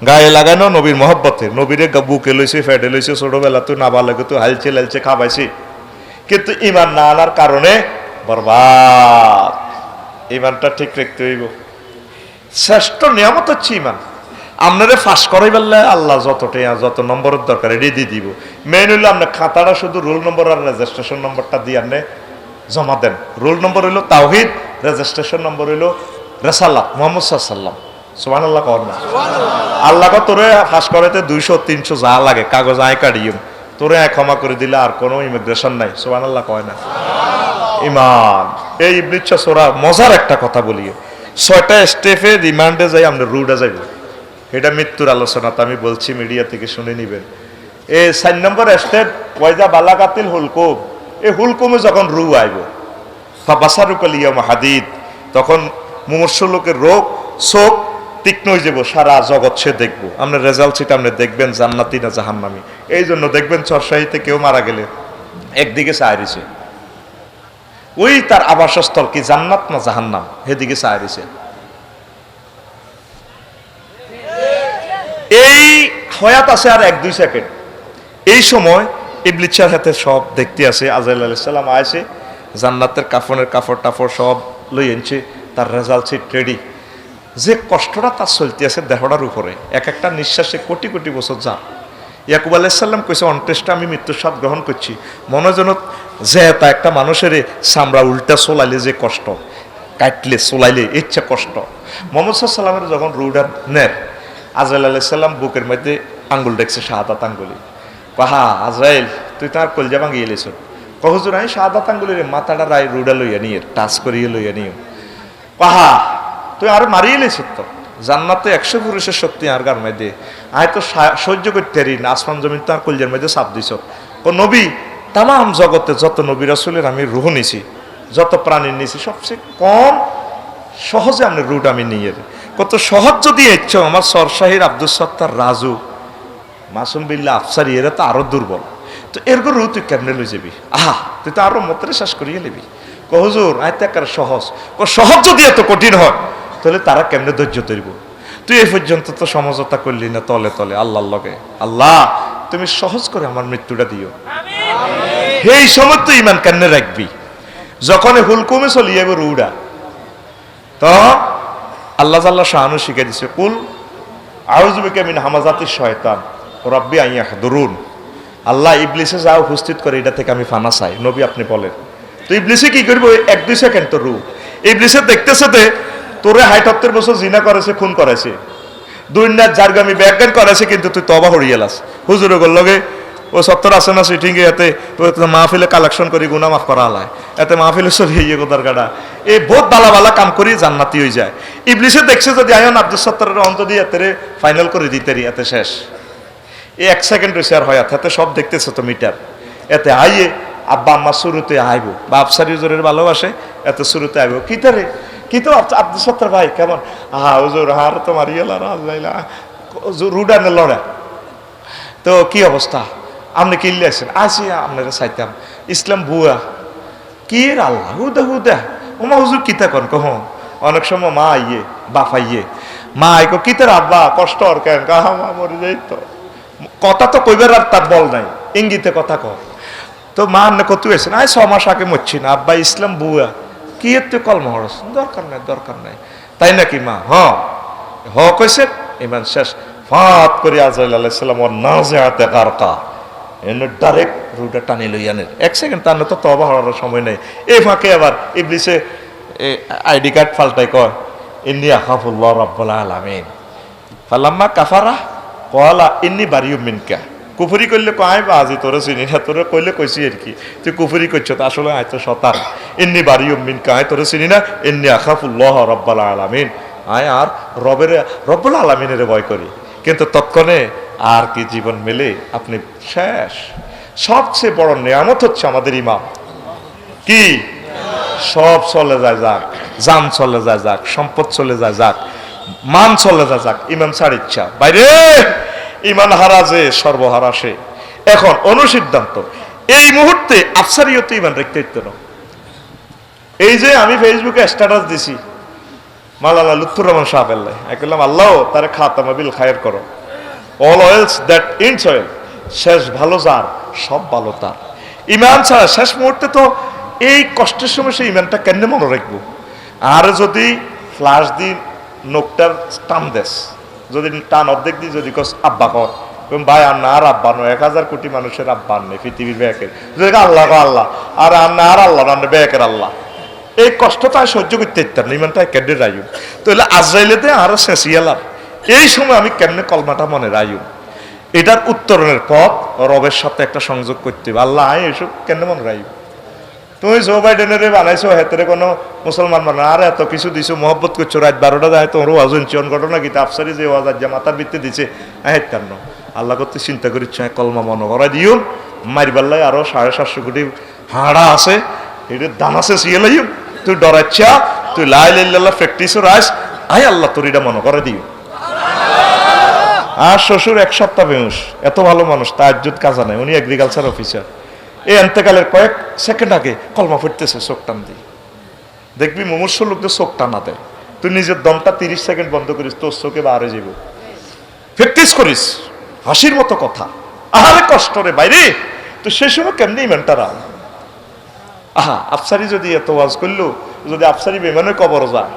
Speaker 1: গায়ে লাগানো নবীর মহব্বতে নবীরে বুকে লইছে ফেডে লইছে ছোটবেলা তো নাবালকে তো হালছে খাবাইছে কিন্তু ইমান না আনার কারণে বরবাদ ইমানটা ঠিক রাখতে হইব শ্রেষ্ঠ নিয়ামত হচ্ছে ইমান আপনারে ফাঁস করাই বললে আল্লাহ যত নম্বরের দরকার এটি দিয়ে দিব মেন হইলো আপনার খাতাটা শুধু রোল নম্বর আর রেজিস্ট্রেশন নম্বরটা দিয়ে আপনি জমা দেন রোল নম্বর হইলো তাওহীদ রেজিস্ট্রেশন নম্বর হইলো রেসালাত মুহাম্মদ সাল্লাল্লাহু সুবহানাল্লাহ কর না আল্লাহ তোরে ফাঁস করাইতে 200-300 যা লাগে কাগজ আয় কাটিম তোরে ক্ষমা করে দিলে আর কোনো ইমিগ্রেশন নাই সুবহানাল্লাহ কয় না ইমান এই ইবলিস সূরা মজার একটা কথা বলি 6টা স্টেপে রিমান্ডে যাই আমরা রুডে যাইব এটা মৃত্যুর আলোচনা তো আমি বলছি মিডিয়া থেকে শুনে নিবেন এই 4 নম্বর স্টেপ ওয়াইজা বালাকাতিল হুলকুম এই হুলকুমে যখন রু আইব ফাবাসারুকাল ইয়াউমা হাদিদ তখন মুমূর্ষ লোকের রোগ চোখ তীক্ষ্ণ হয়ে যাব সারা জগৎ সে দেখবো আপনার রেজাল্ট সেটা আপনি দেখবেন জান্নাতি না জাহান্নামী এই জন্য দেখবেন চরসাহিতে কেউ মারা গেলে একদিকে চায় রয়েছে, ওই তার আবাসস্থল কি জান্নাত না জাহান্নাম, সেদিকে চায় রয়েছে। এই হয়াত আছে আর 1-2 সেকেন্ড। এই সময় ইবলিসের হাতে সব দেখতে আছে। আজরাইল আলাইহিস সালাম আইছে, জান্নাতের কাফনের কাপড় টাপড় সব লই আনছে, তার রেজাল্ট সিট রেডি। যে কষ্টটা তার চলতে আছে দেহটার উপরে, এক একটা নিঃশ্বাসে কোটি কোটি বছর যা। ইয়াকুব আলাইহিস সালাম কইছে, অন্ত্যেষ্টা আমি মৃত্যুর স্বাদ গ্রহণ করছি। মনে যেন যে তা একটা মানুষের চামড়া উল্টা চলাইলে যে কষ্ট, কাটলে চলাইলে ইচ্ছা কষ্ট। মোহাম্মদ সাল্লামের যখন রুডা নের, আজরাইল আলাইহিস সালাম বুকের মধ্যে আঙ্গুল দেখছে, শাহাদাত আঙ্গুলি। কাহা আজরাইল তুই তার কলজা ভাঙিয়ে এলেছ। কহুজুর আমি শাহাদাত আঙ্গুলির মাথাটা রায় রুডা লইয়া নিয়ে টাচ করিয়ে লইয়া নিও। কাহা তুই আর মারিয়ে এলেছ তো, জান্নাতে 100 পুরুষের শক্তি আর গার মধ্যে, আয় তো সহ্য করতে পারি না, আসমান জমিন তার কলজার মধ্যে চাপ দিছ। নবী তাম জগতে যত নবী রাসূলের আমি রুহ নিছি, যত প্রাণীর নিছি, সবচেয়ে কম সহজে আপনি রুট আমি নিয়ে, কত সহজ যদি ইচ্ছ আমার সরশাহির আব্দুল সত্তার রাজু মাসুম বিল্লাহ আফসারি, এরা তো আরো দুর্বল, তো এরকম রু তুই কেমনে লই যাবি? আহা তুই তো আরো মতরে শেষ করিয়ে নিবি। হুজুর আয়তে একার সহজ। সহজ যদি এত কঠিন হয় তাহলে তারা কেমনে ধৈর্য ধরব? তুই এই পর্যন্ত তো সমঝোতা করলি না তলে তলে আল্লাহর লগে। আল্লাহ তুমি সহজ করে আমার মৃত্যুটা দিও। এই সময় তুই ইমান কেমনে রাখবি? যখন হুলকুমে চলি যাবে রুডা, তো আল্লাহ জাল্লা শাহানু শিখে দিছে, কুল আউযু বিকা মিন হামাজাতিশ শয়তান রব্বি আন ইয়াহদুরুন। আল্লাহ ইবলিসে যা উপস্থিত করে এটা থেকে আমি ফানা চাই, নবী আপনি বলেন। তো ইবলিসে কি করবো? 1-2 সেকেন্ড তো রু ইবলিসে দেখতেছে তে তোরে 70 বছর জিনা করেছে, খুন করেছে, দুনিয়ার জারগামি ব্যাজ্ঞান করেছে, কিন্তু তুই তবা হরিয়েলাস হুজুর গোল লগে ও 70 আছে না সিটিংয়ে, এতে মাহফিলে কালেকশন করি গুনাহ মাফ করা আলায়, এতে মাহফিলে চলিয়ে ইয়ে গোদার গাড়া এই বহুত বালা বালা কাম করি জান্নাতি হয়ে যায়। ইবলিসে দেখছে যদি আয়ন আব্দুল সত্তরের অন্ত দিয়ে এতে ফাইনাল করে দিতে এতে শেষ। এই 1 সেকেন্ড হয়েছে আর হয় এতে সব দেখতেছে তো মিটার, এতে আইয়ে আব্বা আম্মা শুরুতে আইব বা আফসারি হুজুরের ভালোবাসে, এত শুরুতে আইব কি তারে কি তো আব্দুল সত্তর ভাই কেমন? হা হুজুর হার তো মারিয়ালা রুডানে লড়া, তো কি অবস্থা? আপনি কিনলে আসেন? আসি আপনারা চাইতাম ইসলাম ভুয়া কি আল্লাহ হুদা হুদা ওমা হুজুর কিতা কন কহ। অনেক সময় মা আইয়ে বাপ আইয়ে, মা আইকো কিতার আব্বা কষ্ট আর কেন কাহা মা মরে যাই তো, কথা তো কইবার আর তার বল নাই, ইঙ্গিতে কথা কর। তো মা আপনি কত এসেন? আয় 6 মাস আগে মরছি না আব্বা, ইসলাম বুয়া কি এতে কলমা হরস, দরকার নাই দরকার নাই, তাই নাকি মা? হ কইছে ইমান শেষ। ফাত করে আজরাইল আলাইহিস সালাম ওর নাজিআতে গারকা এনে ডাইরেক্ট রুটা টানি লই আনে। 1 সেকেন্ড তার তো তওবা হওয়ার সময় নেই। এই ফাঁকে আবার ইবলিসে আইডি কার্ড ফালতাই কয় ইন্নী আখাফুল্লাহ রাব্বুল আলামিন। ফালাম্মা কাফারা ক্বালা ইন্নী বারিউম মিনকা। কুফরি করলে কয় বা আজি তোরে চিনি না, তোরে কইলে কইছি আর কি, তুই কুফরি করছো তো আসলে আয় তো শতান। ইন্নী বারিউম মিনকা, আয় তোরে চিনি না, ইন্নী আখাফুল্লাহ রাব্বুল আলামিন, আয় আর রব্বুল আলামিনের ভয় করি। কিন্তু তৎক্ষণে আর কি জীবন মেলে, আপনি শেষ। সবচেয়ে বড় নিয়ামত হচ্ছে আমাদের ইমাম। কি সব চলে যায় যাক, জান চলে যায় যাক, সম্পদ চলে যায় যাক, মান চলে যায় যাক, ইমান ছাড় ইচ্ছা বাইরে ইমান হারাজে সর্বহারা সে। এখন অনুসিদ্ধান্ত এই মুহূর্তে আফসারিয়ত ইমান রাখতে হইতো না। এই যে আমি ফেসবুকে স্ট্যাটাস দিছি মাওলানা লুৎফুর রহমান সাহেব আল্লাহ, আমি বললাম আল্লাহ তারে খাতামা বিল খায়ের করো, all oils that ins oil, শেষ ভালো যার সব ভালো তার। ইমান ছাড়া শেষ মুহূর্তে তো এই কষ্টের সময় সেই ইমানটা কেন মনে রাখবো? আর যদি ফ্লাশ দিন নোকটার টান দেশ, যদি টান অর্ধেক দিই, যদি কস আব্বা কর ভাই আর না আর আব্বা নয়, 1000 কোটি মানুষের আব্বা নেই পৃথিবীর ব্যাকের, যদি আল্লাহ আল্লাহ আর না আর আল্লাহ না ব্যাকের আল্লাহ, এই কষ্টটা সহ্য করতে ইত্যার না, ইমানটা কেমনে রাইম? তাহলে আজরাইলেতে আরো শেষিয়ালাম এই সময় আমি কেমনে কলমাটা মনে রাইম? এটার উত্তরণের পথ রবের সাথে একটা সংযোগ করতে হবে। আল্লাহ এসব কেন মনে রাইম? তুমি জো বাইডেনের বানাইছো, হেতরে কোনো মুসলমান বানা আর এত কিছু দিছো, মহব্বত করছো, রাত 12টা যায় তোর ওয়াজন চিয়ন ঘটনা গীতা আফসারি যে ওয়াজ যা মাথার ভিত্তি দিছে হেতার ন আল্লাহ করতে চিন্তা করিচ্ছ কলমা মনে করা দিও মারিবাল্লাই আরো 750 কোটি হাড়া আছে, এটার দান আছে সিয়ে লাইম, তুই ডরাচ্ছা, তুই লাই লাইল্লাহ প্র্যাকটিসও রাস, আয় আল্লাহ তোর এটা মনে করে দিও। আর শ্বশুর 1 সপ্তাহ বেউস, এত ভালো মানুষ, তাহাজ্জুদ কাজা নাই, উনি এগ্রিকালচার অফিসার, এই এন্তেকালের কয়েক সেকেন্ড আগে কলমা ফুটতেছে চোখ টান দিয়ে। দেখবি মুমূর্ষ লোকদের চোখ টানা দেয়, তুই নিজের দমটা 30 সেকেন্ড বন্ধ করিস, তোর চোখে বারে যাব। প্র্যাকটিস করিস, হাসির মতো কথা। আহারে কষ্ট রে বাইরে, তো সে সময় কেমনি ইমানটারা। আহা আফসারি যদি এত ওয়াজ করলো, যদি আফসারি বেমানের কবর যায়,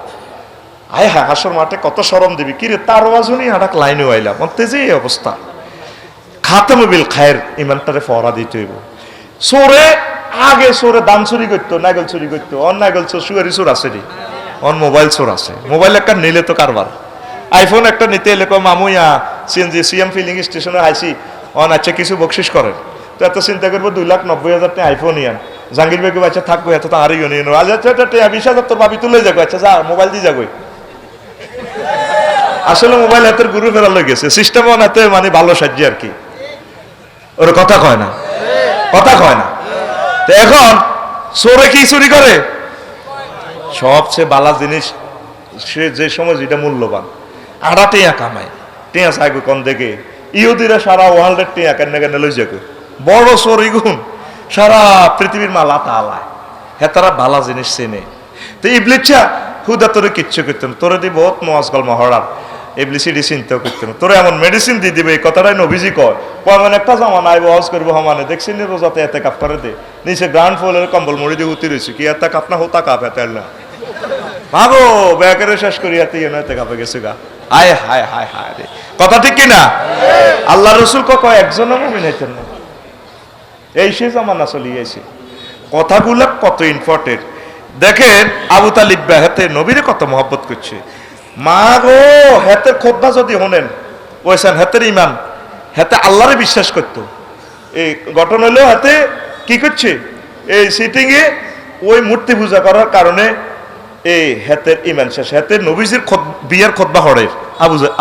Speaker 1: আয় হ্যাঁ হাসর মাঠে কত শরম দিবি। কিরে তার ওয়াজ শুনি হাঁটাক লাইনে আইলাম, অন্তে যে এই অবস্থা। খাতেমে বিল খায়ের ইমানটারে ফহরা দিতে হইব। চোরে আগে চোরে দাম চুরি করতো, নাগল চুরি করতো, অন নাগল চোর সুয়ারি চোর আছে রে, অন মোবাইল চোর আছে। মোবাইল একটা নিলে তো কারবার, আইফোন একটা নিতে এলে মামুইয়া সিএনজি সিএম ফিলিং স্টেশনে আইসি, অন আচ্ছা কিছু বকশিস করেন। তো এত চিন্তা করবো 2,90,000 টাকা আইফোন ইয়ান, জাহাঙ্গীর বেগম আচ্ছা থাকবো, এত তো আরই নিয়ে নেবো। আচ্ছা 20,000 তোর ভাবি তুলে যাবো, আচ্ছা যা মোবাইল দিয়ে যাবো। আসলে মোবাইল হাতের গুরু ফেরা লয়ে গেছে, সিস্টেম হাতে মানে ভালো সাহায্য আর কি। ওর কথা কয় না, কথা কয় না। তো এখন চোরে কি চুরি করে? সবচেয়ে বালা জিনিস, সে যে সময় যেটা মূল্যবান, আড়া টেয়া কামায়, টেয়া চাইগো কোন দেখে ইহুদিরা সারা ওয়ার্ল্ডের টেয়া কেন কেন লই যাগো, বড় চোরি গুণ সারা পৃথিবীর মালা তালায়, হ্যাঁ তারা বালা জিনিস চেনে। তো ইবলিচ্ছা হুদা তোরে কিচ্ছু করতেন, তোরে দি বহুত মোয়াজগল মহড়ার ইবলিসিডি চিন্তাও করতেন, তোরে এমন মেডিসিন দিয়ে দিবে, এই কথাটাই নবীজি কয়। এমন একটা জামান আইব হজ করবো সমানে, দেখছি নি রোজাতে এতে কাপ করে দে, নিচে গ্রাউন্ড ফ্লোরের কম্বল মুড়ি দিয়ে উতি রয়েছে, কি এত কাপ না হতা কাপ এত না ভাবো ব্যাকেরে শেষ করি এত এতে কাপে গেছে গা। হায় হায় হায় হায় রে, কথা ঠিক কিনা? আল্লাহ রসুল কয় একজনও মুমিন হইতেন না, এই সে জামানা চলিয়েছে। কথাগুলো কত ইম্পর্টেন্ট দেখেন। আবু তালিব হাতে নবীরে কত মহব্বত করছে, মা গো হাতের খোদবা যদি হনেন ওইসান হাতের ইমান, হাতে আল্লাহরে বিশ্বাস করতো। এই ঘটনা হলেও হাতে কি করছে, এই সিটিং এ ওই মূর্তি পূজা করার কারণে এই হাতের ইমান শেষ। হাতের নবীজির বিয়ার খোদবা হরের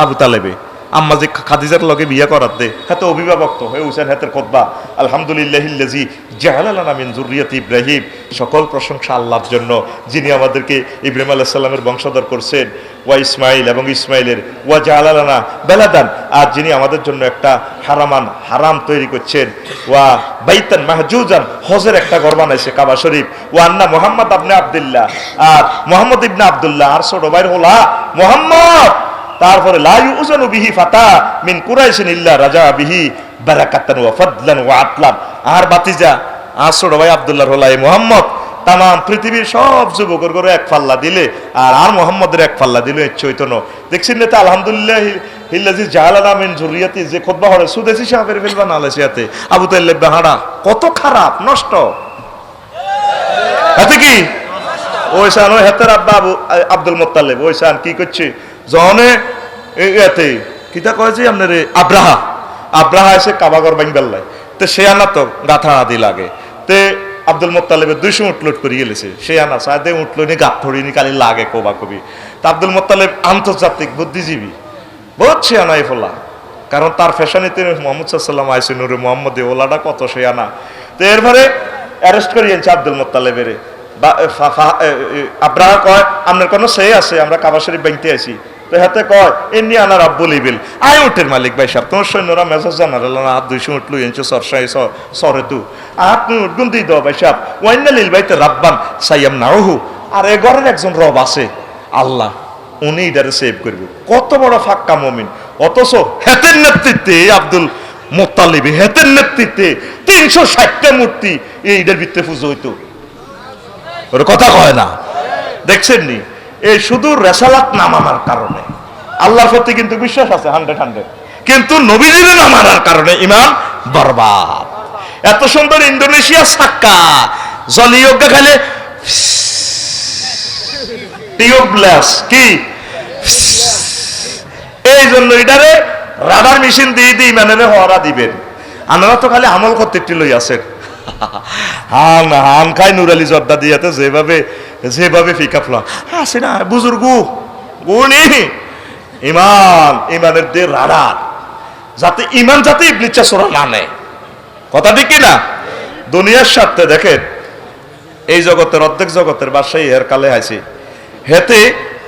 Speaker 1: আবু তালেবে আম্মা যে খাদিজার লগে বিয়া করার দে, হাতে অভিভাবক তো হয়ে উঠছেন হাতের খোদবা। আলহামদুলিল্লাহিল্লাযী জাআলা লানা মিন যুররিয়াতি ইব্রাহিম, সকল প্রশংসা আল্লাহর জন্য যিনি আমাদেরকে ইব্রাহিম আলাইহিস সালামের বংশধর করছেন, ওয়া ইসমাইল এবং ইসমাইলের, ওয়া জাআলা লানা বালাদান, আর যিনি আমাদের জন্য একটা হারাম তৈরি করছেন, ওয়া বাইতান মাহজুজান, হজের একটা ঘর বানাইছে কাবা শরীফ, ওয়া আন্না মুহাম্মদ ইবনে আব্দুল্লাহ, আর মুহাম্মদ ইবনে আব্দুল্লাহ আর ছোট ভাইয়ের হলা মুহাম্মদ। তারপরে লা ইউজানু বিহি ফাতা মিন কুরাইশিন ইল্লা রাজা বিহি বারাকাতান ওয়া ফাদলান ওয়া আতলান, আর বাতিজা আর ছোট ভাই আব্দুল্লাহর হলা এই মুহাম্মদ তাম পৃথিবীর সব যুবকের করে এক পাল্লা দিলে, আর মুহাম্মদের এক পাল্লা দিলে এই চৈতন্য। দেখছেন না? আলহামদুলিল্লাহ হিল্লাজি জাহালানা মিন যুররিয়াতি যে খুতবা হরে সুদেশি সাহেবের ফেলবা না আলাইছিয়াতে আবু তাইলেব বাহাড়া কত খারাপ নষ্ট। এতে কি ওইসান ওই হাতের আব্বা আব্দুল মুত্তালিব ওইসান কি করছে জনে এতে কিতা কয় যে আপনার আব্রাহা এসে কাবাগর বাইন বেল্লায়, তো সে আনা তো গাথা আদি লাগে, তে আব্দুল মুত্তালিবের 200 উট লুট করে গেলেছে, সে আনা সাথে উঠলো নি গাত ধরিনি কালি লাগে কোবা কবি। তা আব্দুল মুত্তালিব আন্তর্জাতিক বুদ্ধিজীবী, বহুত সে আনাই ফোলা, কারণ তার ফ্যাশনিতে মোহাম্মদ সাল্লাম আইসে নুরে মোহাম্মদ ওলাটা কত সে আনা। তো এরপরে অ্যারেস্ট করে এনেছে আব্দুল মুত্তালিবের। আব্রাহা কয় আপনার কোনো সে আছে, আমরা কাবা শরীফ বাইতে আছি। তো হাতে কয় এমনি আনার আব্বুল ইবিল, আয় উঠের মালিক ভাই সাহেব, তোমার সৈন্যরা মেজাজ জানার আর 200 উঠলো এনছো সরসাই সরে তু আর তুমি উঠগুন দিয়ে দাও ভাই সাহেব, ওয়াইনালিল বাইতে রাব্বান সাইয়াম নাহু, আর এ ঘরের একজন রব আছে আল্লাহ, উনি এটারে সেভ করবে। কত বড় ফাক্কা মুমিন, অথচ হেতের নেতৃত্বে আব্দুল মুত্তালিব হেতের নেতৃত্বে 360টা মূর্তি এইটার ভিতরে পুজো হইতো। ওর কথা কয় না, দেখছেন নি? এই শুধু রেসালাত না মানার কারণে আল্লাহর প্রতি কিন্তু বিশ্বাস আছে 100, কিন্তু নবীজির না মানার কারণে ইমান বরবাদ। এত সুন্দর ইন্দোনেশিয়া সাক্কা জলিয়োগ্য খালে টিউবলেস কি, এই জন্য এটারে রাডার মেশিন দিয়ে দিয়ে ইমানের হওয়ারা দিবেন। আপনারা তো খালি আমল করতে একটি লই আছেন, হান খাই নুর আলী জর্দা দিয়াতে যেভাবে ফিকা ফলা আছে না বুজুর্গ গুণী ইমানের দিয়ে রাডার, যাতে ইমান যাতে ইবলিচ্ছা সোরা না নেয়। কথা ঠিক কিনা? দুনিয়ার স্বার্থে দেখেন এই জগতের অর্ধেক জগতের বাসায় এর কালে আছে। হেতে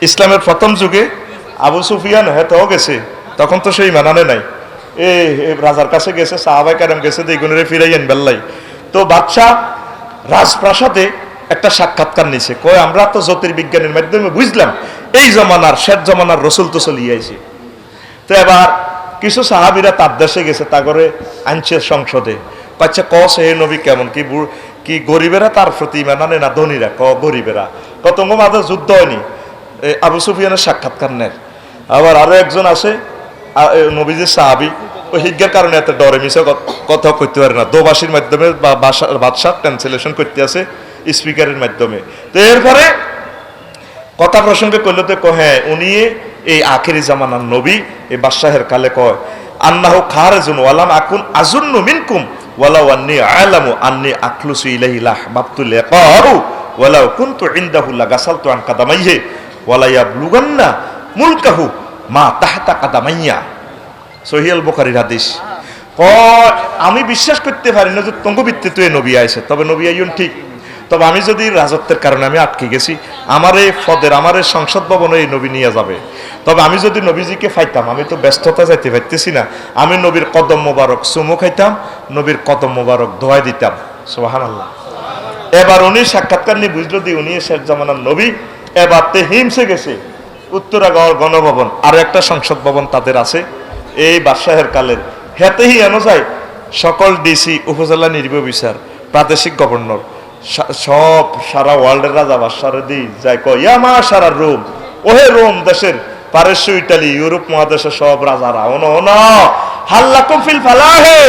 Speaker 1: ইসলামের প্রথম যুগে আবু সুফিয়ান হেতেও গেছে, তখন তো সেই মানানে নাই, রাজার কাছে গেছে, সাহাবায়ে কেরাম গেছে, দ্বিগুণের ফিরাইয়েন বেল্লাই। তো বাদশাহ রাজপ্রাসাদে একটা সাক্ষাৎকার নিছে, কয় আমরা তো জ্যোতির্বিজ্ঞানের মাধ্যমে বুঝলাম এই জমানার শেষ জমানার রসুল তো চলিয়ে আইছে। তো এবার কিছু সাহাবীরা তার দেশে গেছে, তা করে আনছে সংসদে, পাচ্ছে হে নবী কেমন, কি গরিবেরা তার প্রতি ইমান আনে না ধনীরা? গরিবেরা। কতঙ্গ মাঝে যুদ্ধ হয়নি, আবু সুফিয়ানের সাক্ষাৎকার নেন। আবার আরো একজন আছে নবীজির সাহাবী, ওই হিজ্ঞার কারণে এত ডরে মিশে কথা করতে পারে না, দোবাসীর মাধ্যমে বাদশাহ ট্রান্সলেশন করতে আছে স্পিকারের মাধ্যমে। তো এরপরে কথা প্রসঙ্গে করলে তো হ্যাঁ উনি এই আখেরি জামানার নবী, এই বাদশাহের কালে কয় আন্নাহু খারাজুন ওয়ালাম আকুন আজুন্নু মিনকুম ওয়ালাউ আন্নী আ'লামু আন্নী আখলুসু ইলাইহি লাহবাতু লিকাহু ওয়ালাউ কুনতু ইনদাহু লাগাসালতু আন কাদামাইহি ওয়ালা ইয়াবলুগান্না মুলকাহু মা তাহতা কাদামাইয়া। সহিহ আল বুখারীর হাদিস। আমি বিশ্বাস করতে পারি না যে তঙ্গ ভিত্তিতে নবী আইছে, তবে নবী আইন ঠিক, তবে আমি যদি রাজত্বের কারণে আমি আটকে গেছি, আমার এই পদের আমার এই সংসদ ভবনে এই নবী নিয়ে যাবে, তবে আমি যদি নবীজিকে পাইতাম, আমি তো ব্যস্ততা যাইতে পারতেছি না, আমি নবীর কদম মোবারক চুমু খাইতাম, নবীর কদম মোবারক ধোয়াই দিতাম। সুবহানাল্লাহ। এবার উনি সাক্ষাৎকার নিয়ে বুঝলো যে উনি শেষ জামানার নবী। এবার তে হিমসে গেছে উত্তরাগড় গণভবন, আরো একটা সংসদ ভবন তাদের আছে এই বাদশাহের কালের, হেতেই এনো যায় সকল ডিসি, উপজেলা নির্বাহী বিচার, প্রাদেশিক গভর্নর, সব সারা ওয়ার্ল্ডের রাজা বাদশারে দিই যায়, কয় ইয়ামা সারা রোম, ওহে রোম দেশের, পারস্য, ইটালি, ইউরোপ মহাদেশের সব রাজারা, ওনা হাল্লাকুম ফিল ফালাহে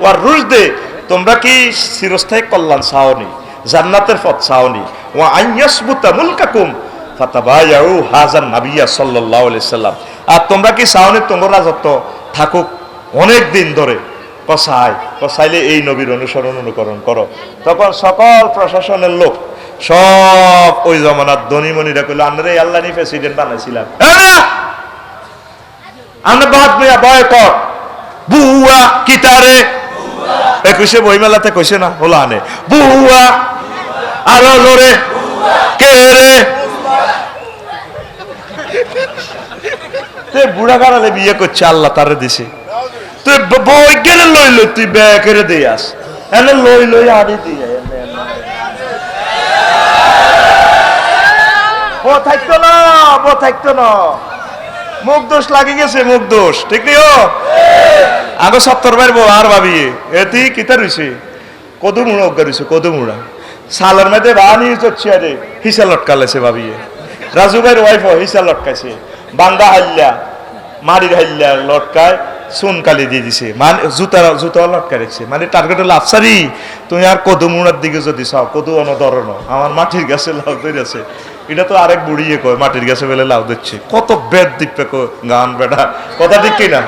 Speaker 1: ওয়ার রুশদে, তোমরা কি চিরস্থায়ী কল্যাণ চাওনি, জান্নাতের পথ চাওনি, ওয়া আইয়াসবুতা মুলকাকুম ফাতাবায়াউ হাযান নাবিয়্যা সাল্লাল্লাহু আলাইহি সাল্লাম, আর তোমরা কি চাওনি তোমার রাজত্ব থাকুক অনেক দিন ধরে? কসাইলে এই নবীর অনুকরণ করো। তখন সকল প্রশাসনের লোক সব ওই জমানার ধনীমণিরা কইল, আমরা আল্লাহ নি প্রেসিডেন্ট বানাইছিলাম, আমরা বাদ মিয়া বয় কর বুয়া কিতারে 21 বইমেলাতে কইছে না, হলো আনে বুয়া আরো লরে কে রে, বুড়া গাড়ালে বিয়ে করছে, আল্লাহ তারে দিছে, তুই বৈজ্ঞানে লই লই তুই ব্যয় করে দিয়ে আস, এনে লই লই আনি দিয়ে ও থাকতো না, মুখ দোষ লাগি গেছে, মুখ দোষ ঠিক নেই। ও আগে 70 বার বউ আর ভাবি এটি কিতা রইছে, কদু মুড়া অজ্ঞা রইছে, কদু মুড়া সালের মধ্যে বানি হচ্ছে, আরে হিসা লটকালেছে ভাবিয়ে, রাজু ভাইয়ের ওয়াইফ হিসা লটকাইছে, বান্দা হাল্লা মারির হাল্লা লটকায় চুন কালি দিয়ে দিছে, মানে জুতা লটকা রেখেছে, মানে টার্গেট হলো আফসারি তুমি আর কদু মুড়ার দিকে যদি চাও, কদু অনধরণ আমার মাটির গাছে লাউ ধরেছে, এটা তো আরেক বুড়িয়ে কয় মাটির গাছে বেলে লাউ দিচ্ছে, কত বেদ দিপে গান বেটা কথা ঠিক কিনা,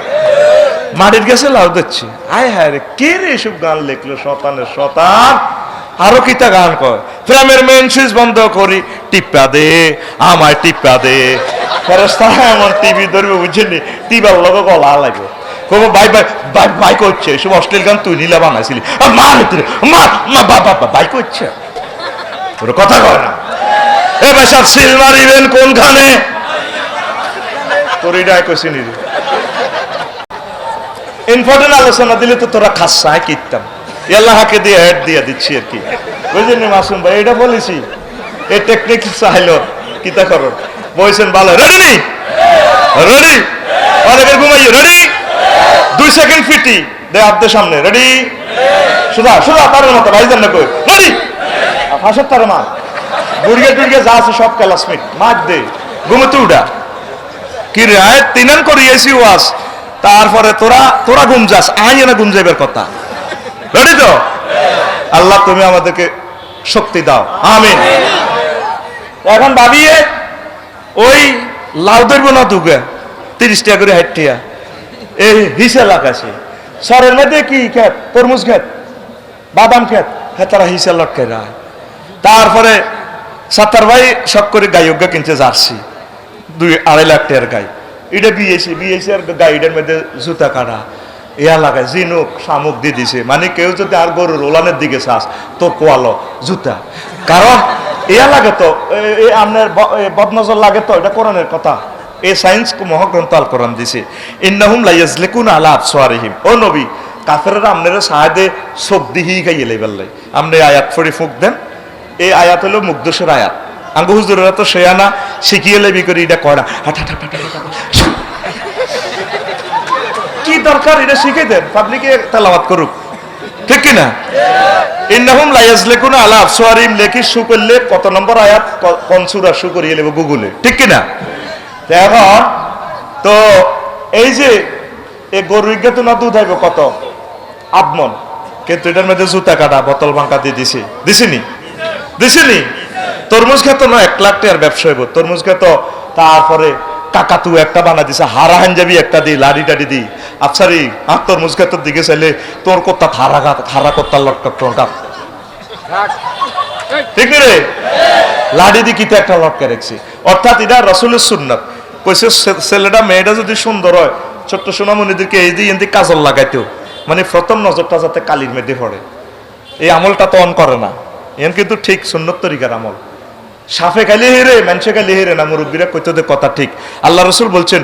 Speaker 1: মাটির গাছে লাউ দিচ্ছে, আয় হায় রে কে রে এসব গান লেখলো, শতানের শতান, আরো কিতা গান কয়, প্রেমের মেন সুইচ বন্ধ করি টিপা দে আমায় টিপা দে, ফেরেশতা এমন টিভি ধরবে বুঝছেন, টিবার লগে গলা লাগে, কব ভাই ভাই ভাই ভাই করছে, এসব অশ্লীল গান তুই নীলা বানাইছিলি, মা ভিতরে মা মা বাবা ভাই করছে, তোর কথা কয় না, এ ভাই সব সিল মারিবেন কোনখানে, তোর এটাই কইছি নি, ইম্পর্টেন্ট আলোচনা দিলে তো তোরা খাসায় কিতাম, আল্লাহকে দিয়ে হেড দিয়ে দিচ্ছি আর কি, বুঝলেন মাসুম ভাই, এটা বলেছি এই টেকনিক চাইলো কিতা করো, বলছেন ভালো, রেডি রেডি অনেকের ঘুমাইয়ে রেডি, 2 সেকেন্ড ফিটি দে আপনার সামনে, রেডি সুদা তারের মতো ভাইজান না কই রেডি, ফাঁসের তারে মা বুড়িয়ে যা আছে সব ক্লাসমেট মার দে, ঘুমোতে উঠা কি রে আয় তিনান করিয়েছি ওয়াজ, তারপরে তোরা ঘুম যাস, আয় না ঘুম যাইবার কথা, রেডি তো? আল্লাহ তুমি আমাদেরকে শক্তি দাও, আমিন। এখন ভাবিয়ে ওই লাউ ধরবো না দুগে 30 টাকা করে 60 টাকা, এই হিসা লাগাছে সরের মধ্যে কি খেত, তরমুজ খেত, বাদাম খেত, হ্যাঁ তারা হিসা লটকে রায়, তারপরে সাত্তার ভাই সব করে গাইজ্ঞা কিনছে জার্সি 2-2.5 লাখ টাকার গাই, এটা বিয়েছি আর গাইডের মধ্যে জুতা কাটা ইয়া লাগায়, জিনুক শামুক দিয়ে দিছে, মানে কেউ যদি আর গরুর ওলানের দিকে চাস তোর কোয়ালো জুতা, কারণ ইয়া লাগে তো আপনার বদনজর লাগে তো, এটা কোরআনের কথা, এই সায়েন্স মহাগ্রন্থ আল কোরআন দিছে, ইন্নাহুম লা ইয়াজলিকুনা আলা আবসারিহিম, ও নবী কাফেররা আপনারা সাহায্যে চোখ দিহি খাইয়ে লাইবার লাই, আপনি আয়াত ফড়ি ফুঁক দেন। এই আয়াত হলো মুকদ্দোসের আয়াত। আঙ্গু হুজুরেরা তো শেয়ানা শিখিয়ে লেবি করে এটা করা কি দরকার, এটা শিখে দেন, পাবলিকে তেলাওয়াত করুক, ঠিক কিনা? ইন্নাহুম লা ইয়াজলিকুনা আলা আবসারিহিম লেখি শু করলে কত নম্বর আয়াত কোন সূরা শু করিয়ে নেব গুগলে, ঠিক কিনা? এখন তো এই যে এই গরুর গেতো না দুধ হইব কত আদমন, কিন্তু এটার মধ্যে জুতা কাটা বোতল বাঙ্কা দিয়ে দিছিনি। তরমুজ খেত না 1 লাখ টাকার ব্যবসা হইব তরমুজ খেত। তারপরে কাকাতু একটা বানা দিছে, হারা হাঞ্জাবি একটা দি, লাড়ি টাড়ি দি। আফসারি আর তরমুজ খেত দিকে চাইলে তোর কোত্তা হারা কোত্তা লটকা, ঠিক রে? লাড়ি দি কিতে একটা লটকা রেখছি। অর্থাৎ এটা রাসূলের সুন্নাত। কইছে ছেলেটা মেয়েটা যদি সুন্দর হয়, ছোট্ট সোনামণিদেরকে এই দিয়ে এনদি কাজল লাগাইতেও, মানে প্রথম নজরটা যাতে কালির মেয়েদের পড়ে, এই আমলটা তো অন করে না। এন কিন্তু ঠিক সুন্নত তরিকার আমল। সাফে খালি হেরে মানুষে খালি হেরে না, মুরব্বীরা কইতে কথা ঠিক। আল্লাহ রসুল বলছেন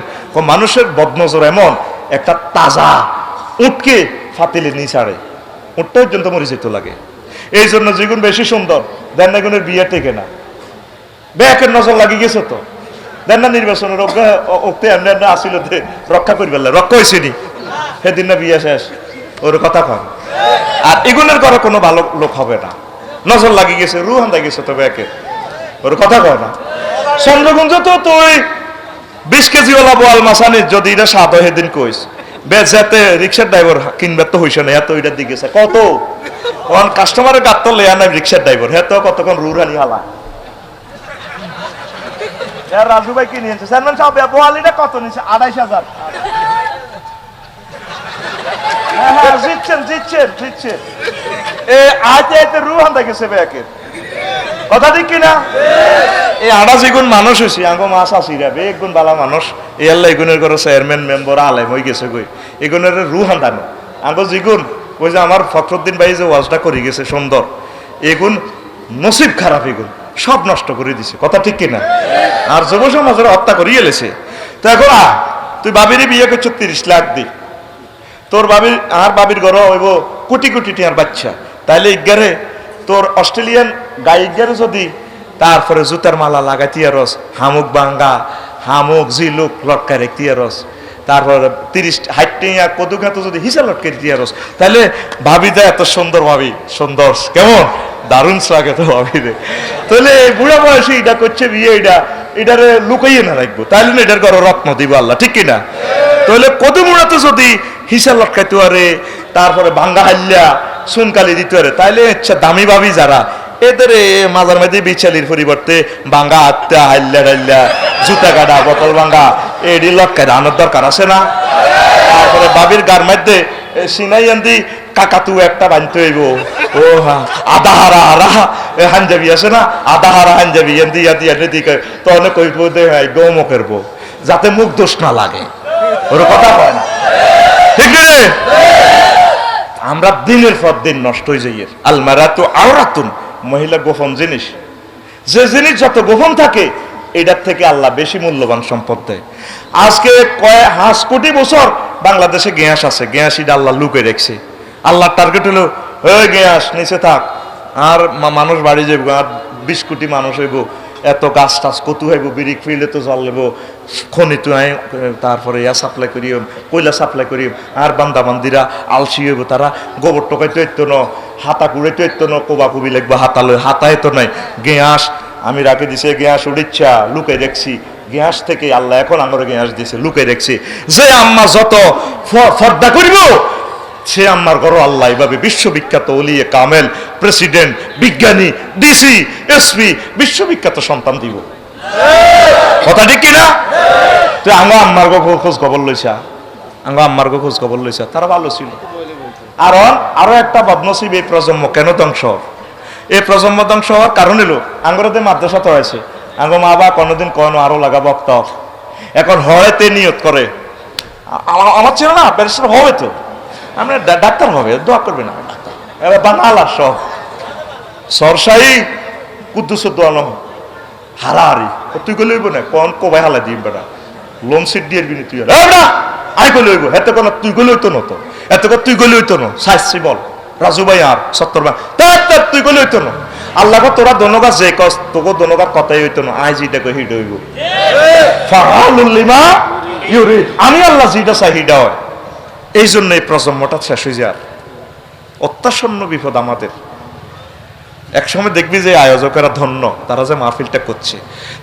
Speaker 1: মানুষের বদনজর এমন একটা তাজা উটকে ফাতিলে নি ছাড়ে, উটটা পর্যন্ত মরে যেতে লাগে। এই জন্য যেগুন বেশি সুন্দর দেন না গুণের বিয়ে থেকে না, ব্যাকের নজর লাগি গেছে তো দেন না নির্বাচনের ওকে এমনি আসিল রক্ষা করবে, রক্ষা হয়েছে নি সেদিন না বিয়ে শেষ, ওর কথা কন। আর এগুলোর ঘরে কোনো ভালো লোক হবে না, নজর লাগি গেছে, রুহান্দা গেছে তো ব্যাকের, ওর কথা কয় না। চন্দ্রগঞ্জ তো তুই 20 কেজিওয়ালা বোয়াল মাসানি যদি এটা স্বাদ হয় সেদিন কইস বেজাতে রিক্সার ড্রাইভার কিনবে তো হইছে না, এত ওইটার দিকে কত কাস্টমারের গাত তো লেয়া নাই রিক্সার ড্রাইভার, হ্যাঁ তো কতক্ষণ রুরানি হালা। রাজু ভাই কি নিয়েছে চেয়ারম্যান সাহেব, বোয়ালিটা কত নিচ্ছে? 28,000। হ্যাঁ জিতছেন আইতে রুহান্দা গেছে ব্যাকের, কথা ঠিক কিনা? এই আড়া যেগুন মানুষ হয়েছি আঙ্গ মাছ আসিরা বে একগুণ বালা মানুষ, এই আল্লাহ এগুনের ঘরে চেয়ারম্যান মেম্বার আলেম হয়ে গেছে গই, এগুনের রুহান্দানো আঙ্গ যেগুন ওই যে আমার ফখরুদ্দিন ভাই যে ওয়াজটা করে গেছে সুন্দর, এগুন নসিব খারাপ, এগুন সব নষ্ট করে দিছে, কথা ঠিক কিনা? আর যুব সমাজের হত্যা করিয়ে এলেছে। তো এখন তুই বাবির বিয়ে করছো 30 লাখ দি, তোর বাবির আর বাবির ঘর হইব কোটি কোটি টিয়ার বাচ্চা, তাইলে ইগারে তোর অস্ট্রেলিয়ান গাই ইগারে যদি তারপরে জুতার মালা লাগাই তিয়ারস, হামুক বাঙ্গা হামুক জিলুক লটকায় রেখ তিয়ারস, তারপরে 30 হাইটিয়া কদু খাতো যদি হিসা লটকে তিয়ারস, তাহলে ভাবি দা এত সুন্দর ভাবি, সুন্দর কেমন দারুণ লাগে তো ভাবি রে। তাহলে বুড়া বয়সে এটা করছে বিয়ে, এটারে লুকাইয়ে না রাখবো, তাইলে না এটার ঘরে রত্ন দিব আল্লাহ, ঠিক কিনা? তাহলে কদু মুড়াতে যদি হিসা লটকাইতে পারে, তারপরে ভাঙ্গা হাল্লা সুনকালি দিতে পারে, তাইলে ইচ্ছা দামি ভাবি যারা এদের মাঝার মধ্যে বিচালির পরিবর্তে ভাঙ্গা আত্মা হাল্লা ডাল্লা জুতা কাটা বোতল ভাঙ্গা এডি লটকায় আনার দরকার আছে না? তারপরে বাবির গার মধ্যে সিনাই আন্দি কাকাতু একটা বানতে হইব, ও হ্যাঁ আদাহারা হারা হাঞ্জাবি আছে না, আদাহারা হাঞ্জাবি এন্দি দিকে তো অনেক কইব গৌমকের বউ, যাতে মুখ দোষ না লাগে, ওর কথা কয় না, ঠিক রে? আমরা দিনের পর দিন নষ্ট হয়ে যাই। আলমারাতু আওরাতুন, মহিলা গোপন জিনিস, যে জিনিস যত গোপন থাকে এটার থেকে আল্লাহ বেশি মূল্যবান সম্পদ দেয়। আজকে কয়েক হাজার কোটি বছর বাংলাদেশে গ্যাস আছে, গ্যাস এটা আল্লাহ লুকে রেখেছে। আল্লাহর টার্গেট হলো ওই গ্যাস নিচে থাক, আর মানুষ বাড়ি যাবো, আর 20 কোটি মানুষ হইব, এত গাছ টাছ কত হইব, বিরিক ফিল্ডে তো জল নেব, খনি তো তারপরে ইয়া সাপ্লাই করি, কয়লা সাপ্লাই করি, আর বান্দা বান্দিরা আলসি হইব, তারা গোবর টোকাই তো এত ন, হাতা কুড়ে তো এত ন, কোবা কুবি লাগবে হাতা লই, হাতা এত নাই। গ্যাস আমি রাখে দিছে, গ্যাস উড়িচ্ছা লুকাই দেখছি, গ্যাস থেকে আল্লাহ এখন আমার গ্যাস দিছে লুকাই দেখছি, যে আম্মা যত ফর্দা করিব সে আম্মার ঘর আল্লাহ এইভাবে বিশ্ববিখ্যাত ওলিয়ে কামেল, প্রেসিডেন্ট, বিজ্ঞানী, ডিসি, এসপি, বিশ্ববিখ্যাত সন্তান দিব, কথা ঠিক কিনা? তুই আম্মার খোঁজ খবর লইছা, আম্মার খোঁজ খবর লইছা, তারা ভালো ছিল। আরো একটা বদনসিব এই প্রজন্ম কেন ধ্বংস? এই প্রজন্ম ধ্বংস হওয়ার কারণ হলো আঙ্গরতে মাদ্রাসা তো আছে, আঙ্গ মা বা কোনোদিন কোনো আরো লাগা বক্তা, এখন হয়তে নিয়ত করে আমার ছিল না ব্যারিস্টার হবে, তো আমরা ডাক্তার হবে, দোয়া করবে না এবার বানালা সব সরসাই কুদ্দুস দোয়ানো হারাহারি, তুই গলে হইব না কোন কবাই হালা দিম বেটা লোন সিট দিয়ে তুই আই গলে হইব, এত কোন তুই গলে হইতো নত, এত তুই গলে হইতো ন সাইসি বল রাজু ভাই আর 70 ভাই তুই কইলে হইতো না আল্লাহ তোরা দনগা যে কস তোকে দনগার কথাই হইতো না আজ যেটা কই হিড হইব ফাআলুল লিমা ইউরিদ আমি আল্লাহ যেটা চাই হিডা হয়। এই জন্য এই প্রজন্মটা শেষ হয়ে যায় অত্যাসন্ন বিপদ আমাদের। একসময় দেখবি যে আয়োজকেরা ধন্য তারা যে মাহফিলটা করছে।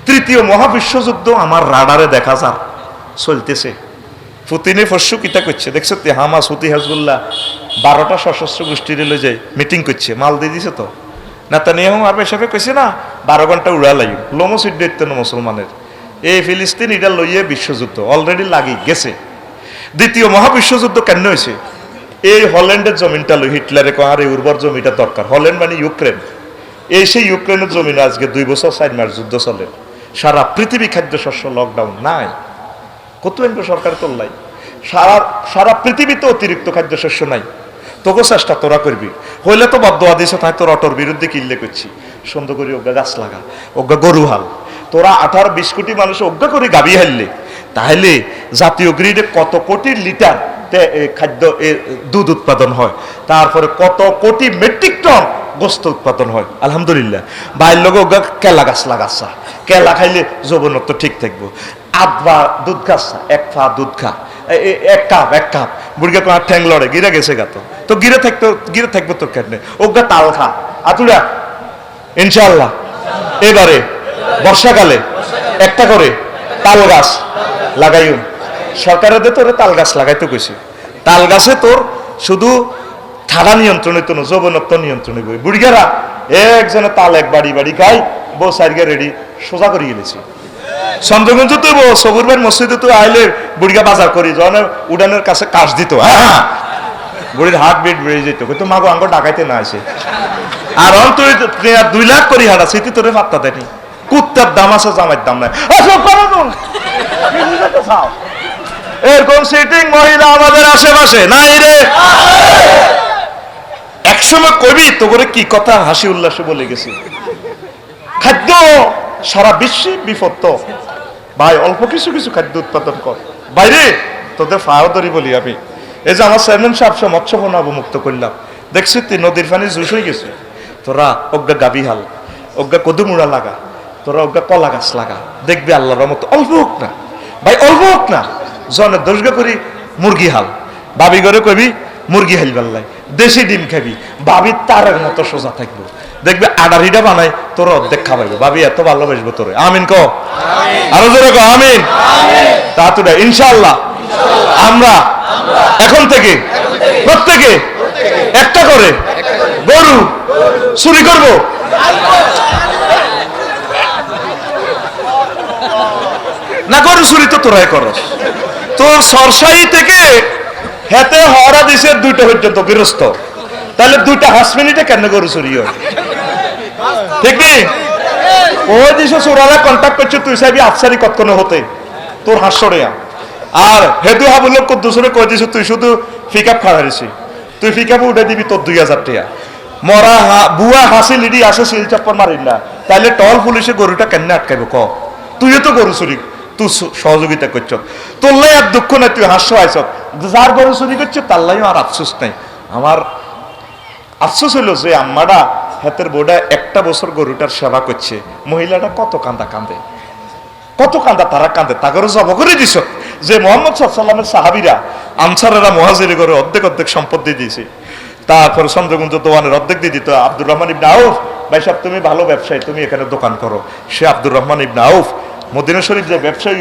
Speaker 1: তৃতীয় মহাবিশ্বযুদ্ধ আমার রাডারে দেখা যার চলতেছে। পুতিনে পরশু কিটা করছে দেখছো তো হামাস হুতি হাজবুল্লাহ 12টা সশস্ত্র গোষ্ঠীর লয়ে যায় মিটিং করছে মাল দিয়ে দিছে তো নেতানিয়াহু আর বেশাবে কইছে না 12 ঘন্টা উড়া লাগি লোমসিড দিত না মুসলমানের এই ফিলিস্তিন এটা লইয়ে বিশ্বযুদ্ধ অলরেডি লাগি গেছে। দ্বিতীয় মহাবিশ্বযুদ্ধ কেন হয়েছে? এই হল্যান্ডের জমিনটা লই হিটলারে কহার এই উর্বর জমিটা দরকার। হল্যান্ড মানে ইউক্রেন। এই সেই ইউক্রেনের জমিনে আজকে 2 বছর 4 মাস যুদ্ধ চলে। সারা পৃথিবী খাদ্যশস্য লকডাউন নাই কত সরকার তোলাই সারা পৃথিবীতে অতিরিক্ত খাদ্যশস্য নাই। তোকে চেষ্টা তোরা করবি হইলে তো বদোয়া দিছে তাই তোর অটোর বিরুদ্ধে কিনলে করছি সুন্দর করে অজ্ঞা গাছ লাগা অজ্ঞা গরু হাল তোরা 18-20 কোটি মানুষ অজ্ঞা করে গাবি হারলে তাহলে জাতীয় গ্রিডে কত কোটি লিটার খাদ্য দুধ উৎপাদন হয় তারপরে কত কোটি মেট্রিক টন গোস্ত উৎপাদন হয়। আলহামদুলিল্লাহ বাইর লোক অজ্ঞা কেলা গাছ লাগাচ্ছা কেলা খাইলে যৌবনত্ব ঠিক থাকবো। আধা দুধ খাচ্ছা 1 পা দুধ খা 1 কাপ বুড়িকে তোমার ঠ্যাং লড়ে গিরে গেছে গাতো তো গিরে থাকবো তোর কেটনে ওগা তাল খা আতুরা ইনশাআল্লাহ এবারে বর্ষাকালে একটা করে তাল গাছ লাগাইও। সরকারের তোর তাল গাছ লাগাইতে কইছে তাল গাছে তোর শুধু ঠাডা নিয়ন্ত্রণ হইতো না যৌবনত্ব নিয়ন্ত্রণ হইব। বুড়িগারা একজনে তাল এক বাড়ি খাই বউ সাইডে রেডি সোজা করে গেলেছি চন্দ্রগঞ্জ তুই সবুর ভাই মসজিদে তুই আইলে বুড়িগা বাজার করি যখন উড়ানের কাছে কাজ দিত হ্যাঁ বুড়ির হার্ট বিট বেড়ে যেত কিন্তু মাগো আঙ্গ ডাকাইতে না আসে আর তুই 2 লাখ করি হারা স্মৃতি তোরে পাত্তা দেয়নি কুত্তার দাম আছে জামাইয়ের দাম নাই এরকম সিটিং মহিলা আমাদের আশেপাশে নাই রে। একসময় কবি তো করে কি কথা হাসি উল্লাসে বলে গেছি খাদ্য সারা বিশ্বে বিপদ ভাই অল্প কিছু খাদ্য উৎপাদন কর বাইরে তোদের ফাওয়ারি বলি আমি এই যে আমার চেয়ারম্যান সাহেব মৎস্য বন অবমুক্ত করলাম দেখছি তুই নদীর পানি জুস হয়ে গেছে তোরা অজ্ঞা গাবি হাল অজ্ঞা কদুমুড়া লাগা তোরা অজ্ঞা কলা গাছ লাগা দেখবি আল্লাহর রহমত অল্প হোক না ভাই অল্প হোক না জনের দশগা করি মুরগি হাল বাবি করে কবি মুরগি হাইলবার লাই দেশি ডিম খাবি বাবি তারের মতো সোজা থাকবো দেখবি আডারিটা বানাই তোর অর্ধেক খাওয়াইবো ভাবি এত ভালোবাসবো তোরে আমিন কো আরো জোরে কো আমিন তা তোরা ইনশাআল্লাহ আমরা এখন থেকে প্রত্যেকে একটা করে গরু চুরি করব না গরু চুরি তো তোরাই করস তোর সরসাই থেকে হেতে হরা দিছে 2টা পর্যন্ত গৃহস্থ তাহলে 2টা হাস মিনিটে কেন গরু চুরি হয় ঠিক নেই ওই দিছে চোরালা কন্ট্যাক্ট করছে তুই চাইবি আফসারি কতক্ষণ হতে তোর হাস্যরে আর হেতু হাবুল কদ্দুসরে কই দিছ তুই শুধু পিকআপ খাওয়ারিছি তুই পিকআপে উঠে দিবি তোর 2000 টাকা মরা বুয়া হাসি লিডি আসে সিল চাপ্পর মারিল না তাহলে টল পুলিশে গরুটা কেন আটকাইব ক তুইও তো গরু চুরি তুই সহযোগিতা করছ তোর লাই আর দুঃখ নাই তুই হাস্য আইস যার গরু চুরি করছে তার লাই আর আফসোস নাই। আমার আফসোস হইল যে আম্মাটা হাতের বোর্ডা 1টা বছর গরুটার সেবা করছে মহিলাটা কত কান্দে তারা কান্দে তাগরও জব করে দিছ যে মোহাম্মদ সাল্লামের সাহাবিরা আনসারেরা মুহাজিরে করে অর্ধেক সম্পদ দিয়ে দিয়েছে তারপর চন্দ্রগঞ্জ দোয়ানের অর্ধেক দিয়ে দিত আব্দুর রহমান ইবনে আউফ ভাই সাহেব তুমি ভালো ব্যবসায়ী তুমি এখানে দোকান করো সে আব্দুর রহমান ইবনে আউফ মদিনা শরীফ যে ব্যবসায়ী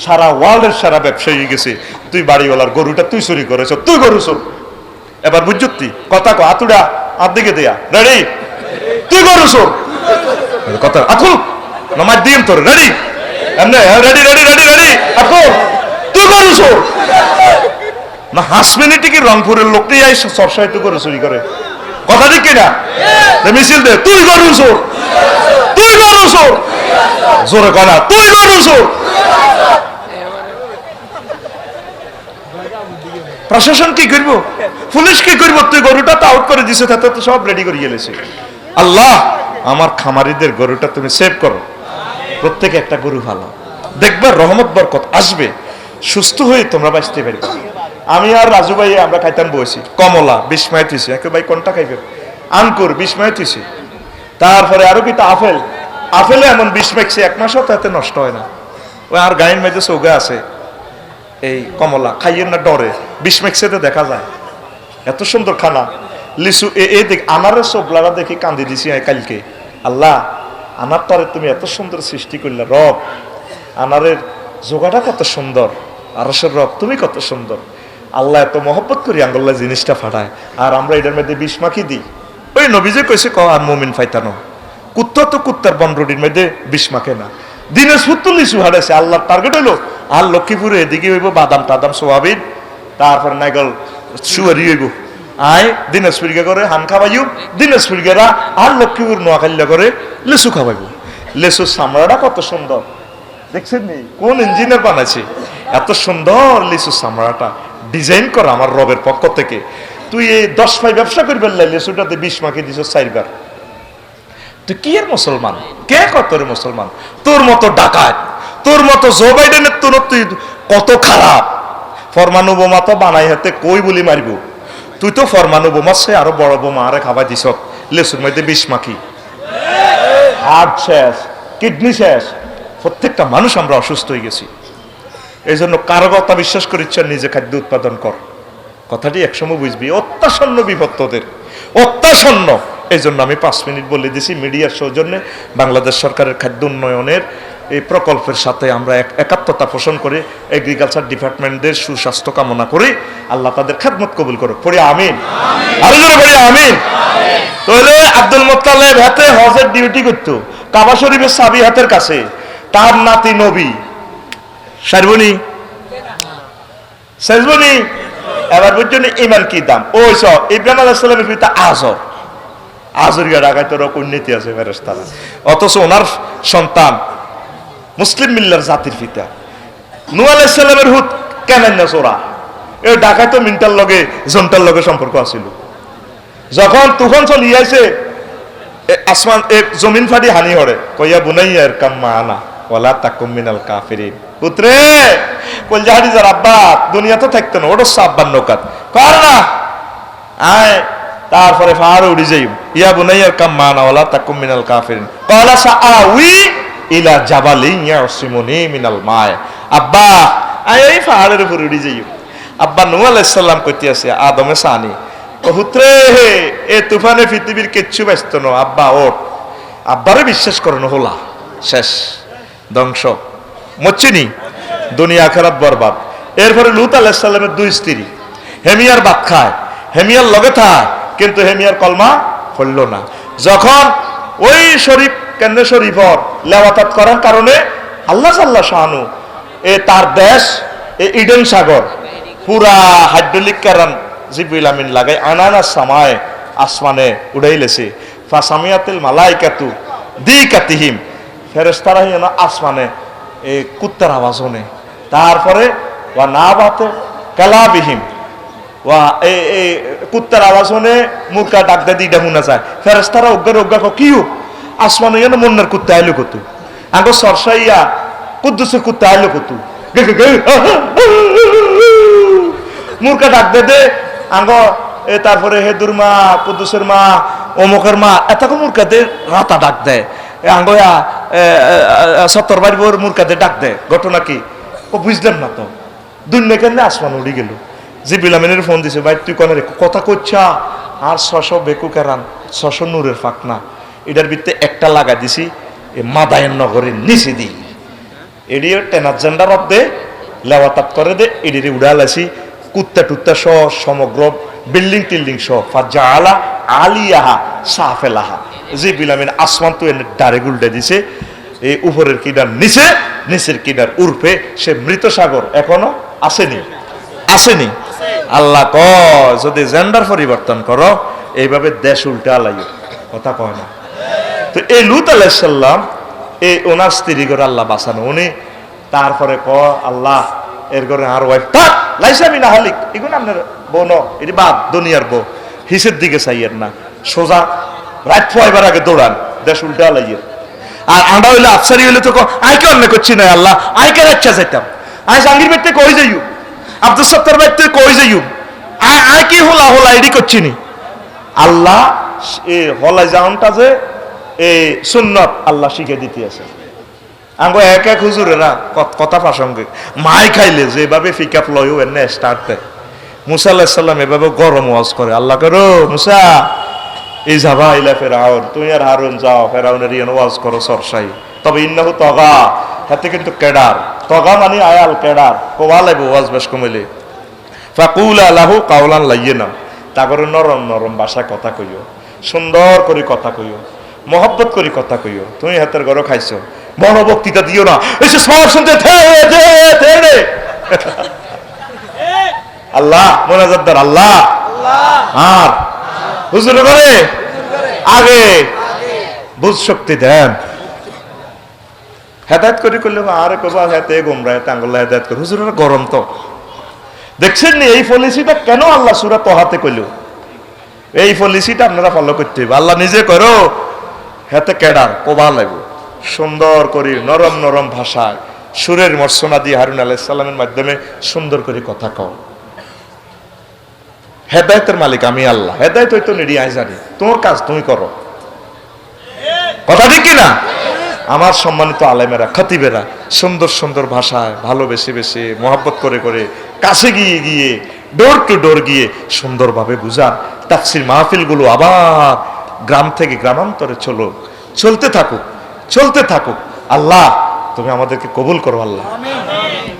Speaker 1: সারা ওয়ার্ল্ডের সারা ব্যবসায়ী হয়ে গেছে তুই বাড়িওয়ালার গরুটা তুই চুরি করেছ তুই গরু চোর এবার বুঝতি কথা কো আতুড়া আর দিকে দেয়া রেডি তুই গরু চোর কথা আকুল নমাজ দিন তোর রেডি এমনি রেডি আকো তুই গরু চোর না হাসমিনিটি কি রংপুরের লোকটাই আই সরসাইতে করে চুরি করে কথা ঠিক কিনা মিছিল দে তুই গরু চোর জোরে কনা তুই গরু চোর প্রশাসন কি করব পুলিশ কি করব তুই গরুটা তো আউট করে দিছে তাতে তো সব রেডি করে গেলেছে। আল্লাহ আমার খামারিদের গরুটা তুমি সেভ করো প্রত্যেকে একটা গরু ভালো দেখবে রহমত বরকত আসবে সুস্থ হয়ে তোমরা বাঁচতে পারবে আমি আর রাজু ভাই আমরা খাইতাম বসি কমলা বিস্ময় থুইছি একে ভাই কোনটা খাইবে আঙ্কুর বিস্ময় থুইছি তারপরে আরো কিটা আপেল আপেলে এমন বিষ মেখছে 1 মাসও তাতে নষ্ট হয় না ওই আর গায়ের মধ্যে চৌগা আছে এই কমলা খাইয়ের না ডরে বিষ মেখছে তো দেখা যায় এত সুন্দর খানা লিচু এই দেখ আনারের সবলারা দেখি কান্দি দিছি কালকে আল্লাহ আনার তরে তুমি এত সুন্দর সৃষ্টি করলে রব আনারের জোগাটা কত সুন্দর আরশের রব তুমি কত সুন্দর আল্লাহ এত মহব্বত করি আঙ্গুল্লাহ জিনিসটা ফাটায় আর আমরা এটার মধ্যে বিষ মাখি দিই ওই নবীজে কইছে ক আর মুমিন ফাইতানো কুত্তা তো কুত্তার বনরুটির মধ্যে বিষ মাখে না দিনের সুত্তু লিচু হারাইছে আল্লাহর টার্গেট হলো আর লক্ষ্মীপুরে এদিকে হইব বাদাম টাদাম সোয়াবিন তারপর নাইগল সুয়ারি হইব আয় দিনাজপুরকে করে হান খাওয়াইও দিনাজপুরকেরা আর লক্ষ্মীপুর নোয়াখালীরা করে লিচু খাওয়াইব লিচুর চামড়াটা কত সুন্দর দেখছেন নি কোন ইঞ্জিনিয়ার বানাইছে এত সুন্দর লিচুর চামড়াটা ডিজাইন করা আমার রবের পক্ষ থেকে তুই এই 10 পাই ব্যবসা করবে লিচুটাতে 20 মাখি দিছ 4 বার তুই কি এর মুসলমান কে কত রে মুসলমান তোর মতো ডাকাত তোর মতো জো বাইডেনের তুই কত খারাপ ফরমানু বোমা তো বানাই হাতে কই বলি মারিব তুই তো ফরমানু বোমা সে আরো বড় বোমা আরে খাওয়াই দিছ লেসুর মধ্যে 20 মাখি হার্ট শেষ কিডনি শেষ প্রত্যেকটা মানুষ আমরা অসুস্থ হয়ে গেছি এই জন্য কারো কথা বিশ্বাস করিচ্ছ নিজে খাদ্য উৎপাদন কর কথাটি একসময় বুঝবি অত্যাসন্ন বিপত্তদের অত্যাসন্ন এই জন্য আমি 5 মিনিট বলে দিছি মিডিয়ার সৌজন্যে বাংলাদেশ সরকারের খাদ্য উন্নয়নের এই প্রকল্পের সাথে আমরা একাত্মতা পোষণ করে এগ্রিকালচার ডিপার্টমেন্টের সুস্বাস্থ্য কামনা করি আল্লাহ তাদের খেদমত কবুল করুক পড়ি আমিন আরো জোরে পড়ি আমিন তাহলে আব্দুল মুত্তালিব হাতে হজের ডিউটি করতো কাবা শরীফের চাবি হাতের কাছে তার নাতি নবী সারবনি শেষবনি এবার বুঝছেন ইমান কি দাম ওই সব ইব্রাহিম আলাইহিস সালামের পিতা আজর আজরিয়া ঢাকায় তোর উন্নতি আছে ফেরেশতারা অথচ ওনার সন্তান মুসলিম মিল্লার জাতির পিতা নূহ আলাইহিস সালামের হুত কেনেন না সোরা এই ঢাকায় তো মিন্টার লগে জন্টার লগে সম্পর্ক আছিল যখন তুফান চলি আইছে আসমান এক জমিন ফাটি হানি হরে কইয়া বুনাইয়ার কাম্মা আনা ওয়ালা তাকুম মিনাল কাফিরিন পুত্রে কলজাহারি যার আব্বা দুনিয়া তো থাকতো না ওটা সাব্বান নৌকাত কর না আয় তারপরে ফাড় উড়ি যাই ইয়া বুনাইয়ার কাম্মা আনা ওয়ালা তাকুম মিনাল কাফিরিন ক্বালা সাআউই ইলা জাবালিন ইয়াসিমুনি মিনাল মায় আব্বা আয় এই পাহাড়ের উপর উড়ি যাই আব্বা নূহ আলাইহিস সালাম কইতে আছে আদমে সানি পুত্রে এ তুফানে পৃথিবীর কিচ্ছু ব্যস্ত ন আব্বা ওঠ আব্বারে বিশ্বাস করনো হলা শেষ ধ্বংস মচ্ছিনি দুনিয়া আখিরাত বরবাদ এরপরে লূত আলাইহিস সালামের 2 স্ত্রী হেমিয়ার ভাত খায় হেমিয়ার লগে থাকে কিন্তু হেমিয়ার কলমা পড়ল না যখন ওই শরীফ কেন্দ্র শরীফর লেওয়াতাত করার কারণে আল্লাহ সাল্লাহ শাহানু এ তার দেশ এ ইডেন সাগর পুরা হাইড্রোলিক কারণ জিবরিল আমিন লাগাই আনানা সামায় আসমানে উড়াইলেছে ফাসামিয়াতিল মালাইকাতু দিকাতিহিম ফেরেশতারা হিনা আসমানে এই কুত্তার আওয়াজ শুনে তারপরে ওয়া নাবাতে কালাবিহিম ওয়া এই কুত্তার আওয়াজ শুনে মুরকা ডাক দে দিডা শুনা যায় ফেরেশতারা অজ্ঞা কিউ আসমানে যেন মন্নার কুত্তা আইলো কত আগো সরসাইয়া কুদ্দুসের কুত্তা আইলো কত মুরকা ডাক দে আঙ্গ তারপরে হেদুর মা কুদ্দুসের মা অমুকের মা এতক্ষণ মুরকাদের রাতা ডাক দেয় আঙ্গয়া সত্তর বাড়ির মুরকাদের ডাক দেয় ঘটনা কি ও বুঝলাম না তো দুনিয়া কেন আসমান উড়ি গেল জিবরিল আমিনের ফোন দিছে ভাই তুই কোনে কথা কইছা আর 600 বেকু কেরান 600 নূরের ফাকনা এটার ভিতরে একটা লাগা দিছি মাদায়ন নগরের নিচে দিই এডিও টেনার জেন্ডার অফ দে লেওয়াতাপ করে দে এডিরে উড়ালাছি কুত্তা টুত্তা সহ সমগ্র বিল্ডিং টিল্ডিং সহ ফাজালা আলিয়াহা সাফেলাহা জিবরিল আমিন আসমান তো এনে ডাইরেক্ট উল্টে দিছে এই উপরের কিনার নিচে নিচের কিনার উর্ফে সে মৃত সাগর এখনো আসেনি আল্লাহ কয় যদি জেন্ডার পরিবর্তন করো এইভাবে দেশ উল্টে আলাইও কথা কয় না তো এই লূত আলাইহিস সালাম এই ওনার স্ত্রী করে আল্লাহ বাঁচানো উনি তারপরে আল্লাহ এর করে আর ওয়াইফ থাক লাইসামি না হালিক এগুলো আপনার বউ ন এটি বাদ দুনিয়ার বউ হিসের দিকে চাইয়ের না সোজা রাত ফয়বার আগে দৌড়ান দেশ উল্টে আলাইয়ের আর আমরা হইলে আফসারি হইলে তো আইকে অন্য করছি না আল্লাহ আইকে রাচ্ছা চাইতাম আই জাঙ্গির বেটতে কই যাইও আব্দুল সত্তার ভাই তুই কই যাইও আয় কি হলা হলা এডি করছিনি আল্লাহ এই হলাই যাওনটা যে এই সুন্নত আল্লাহ শিখে দিতে আছে আঙ্গো এক এক হুজুরেরা কথা প্রাসঙ্গিক মাই খাইলে যেভাবে পিকআপ লয়ও এনে স্টার্ট দেয় মুসা আলাইহিস সালাম এভাবে গরম ওয়াজ করে আল্লাহ করো মুসা এই যাবা ইলা ফেরাউন তুমি আর হারুন যাও ফেরাউনের ইয়ান ওয়াজ করো সরসাই তবে ইন্নাহু তগা হাতে কিন্তু কেডার তগা মানে আয়াল কেডার কোয়ালে ওয়াজ বেশ কমিলে ফাকুলা লাহু কাওলান লাইয়িনা তাগরে নরম নরম ভাষায় কথা কইও সুন্দর করে কথা কইও মহব্বত করে কথা কইও তুমি হাতের ঘরে খাইছো বড় বক্তৃতা দিও না এসে সব শুনতে দে আল্লাহ মোনাজাতদার আল্লাহ আর হুজুর করে আগে বুঝ শক্তি দেন হেদায়েত করে করলে আরে কবা হেতে গোমরা তাঙ্গলা হেদায়েত করে হুজুরের গরম তো দেখছেন নি এই পলিসিটা কেন আল্লাহ সূরা তহাতে কইল এই পলিসিটা আপনারা ফলো করতে হবে আল্লাহ নিজে করো হেতে কেডার কোবা লাগবে সুন্দর করে নরম নরম ভাষায় সুরের মর্সনা দিয়ে হারুন আলাইহিস সালামের মাধ্যমে সুন্দর করে কথা কও হেদায়েতের মালিক আমি আল্লাহ হেদায়েত হইতো নিডি আই জানি তোমার কাজ তুমি করো কথা ঠিক কি না আমার সম্মানিত আলেমেরা খতিবেরা সুন্দর সুন্দর ভাষায় ভালোবেসে বেশি মহব্বত করে করে কাছে গিয়ে গিয়ে ডোর টু ডোর গিয়ে সুন্দরভাবে বুঝান তাফসীর মাহফিলগুলো আবার গ্রাম থেকে গ্রামান্তরে চলতে থাকুক আল্লাহ তুমি আমাদেরকে কবুল করো আল্লাহ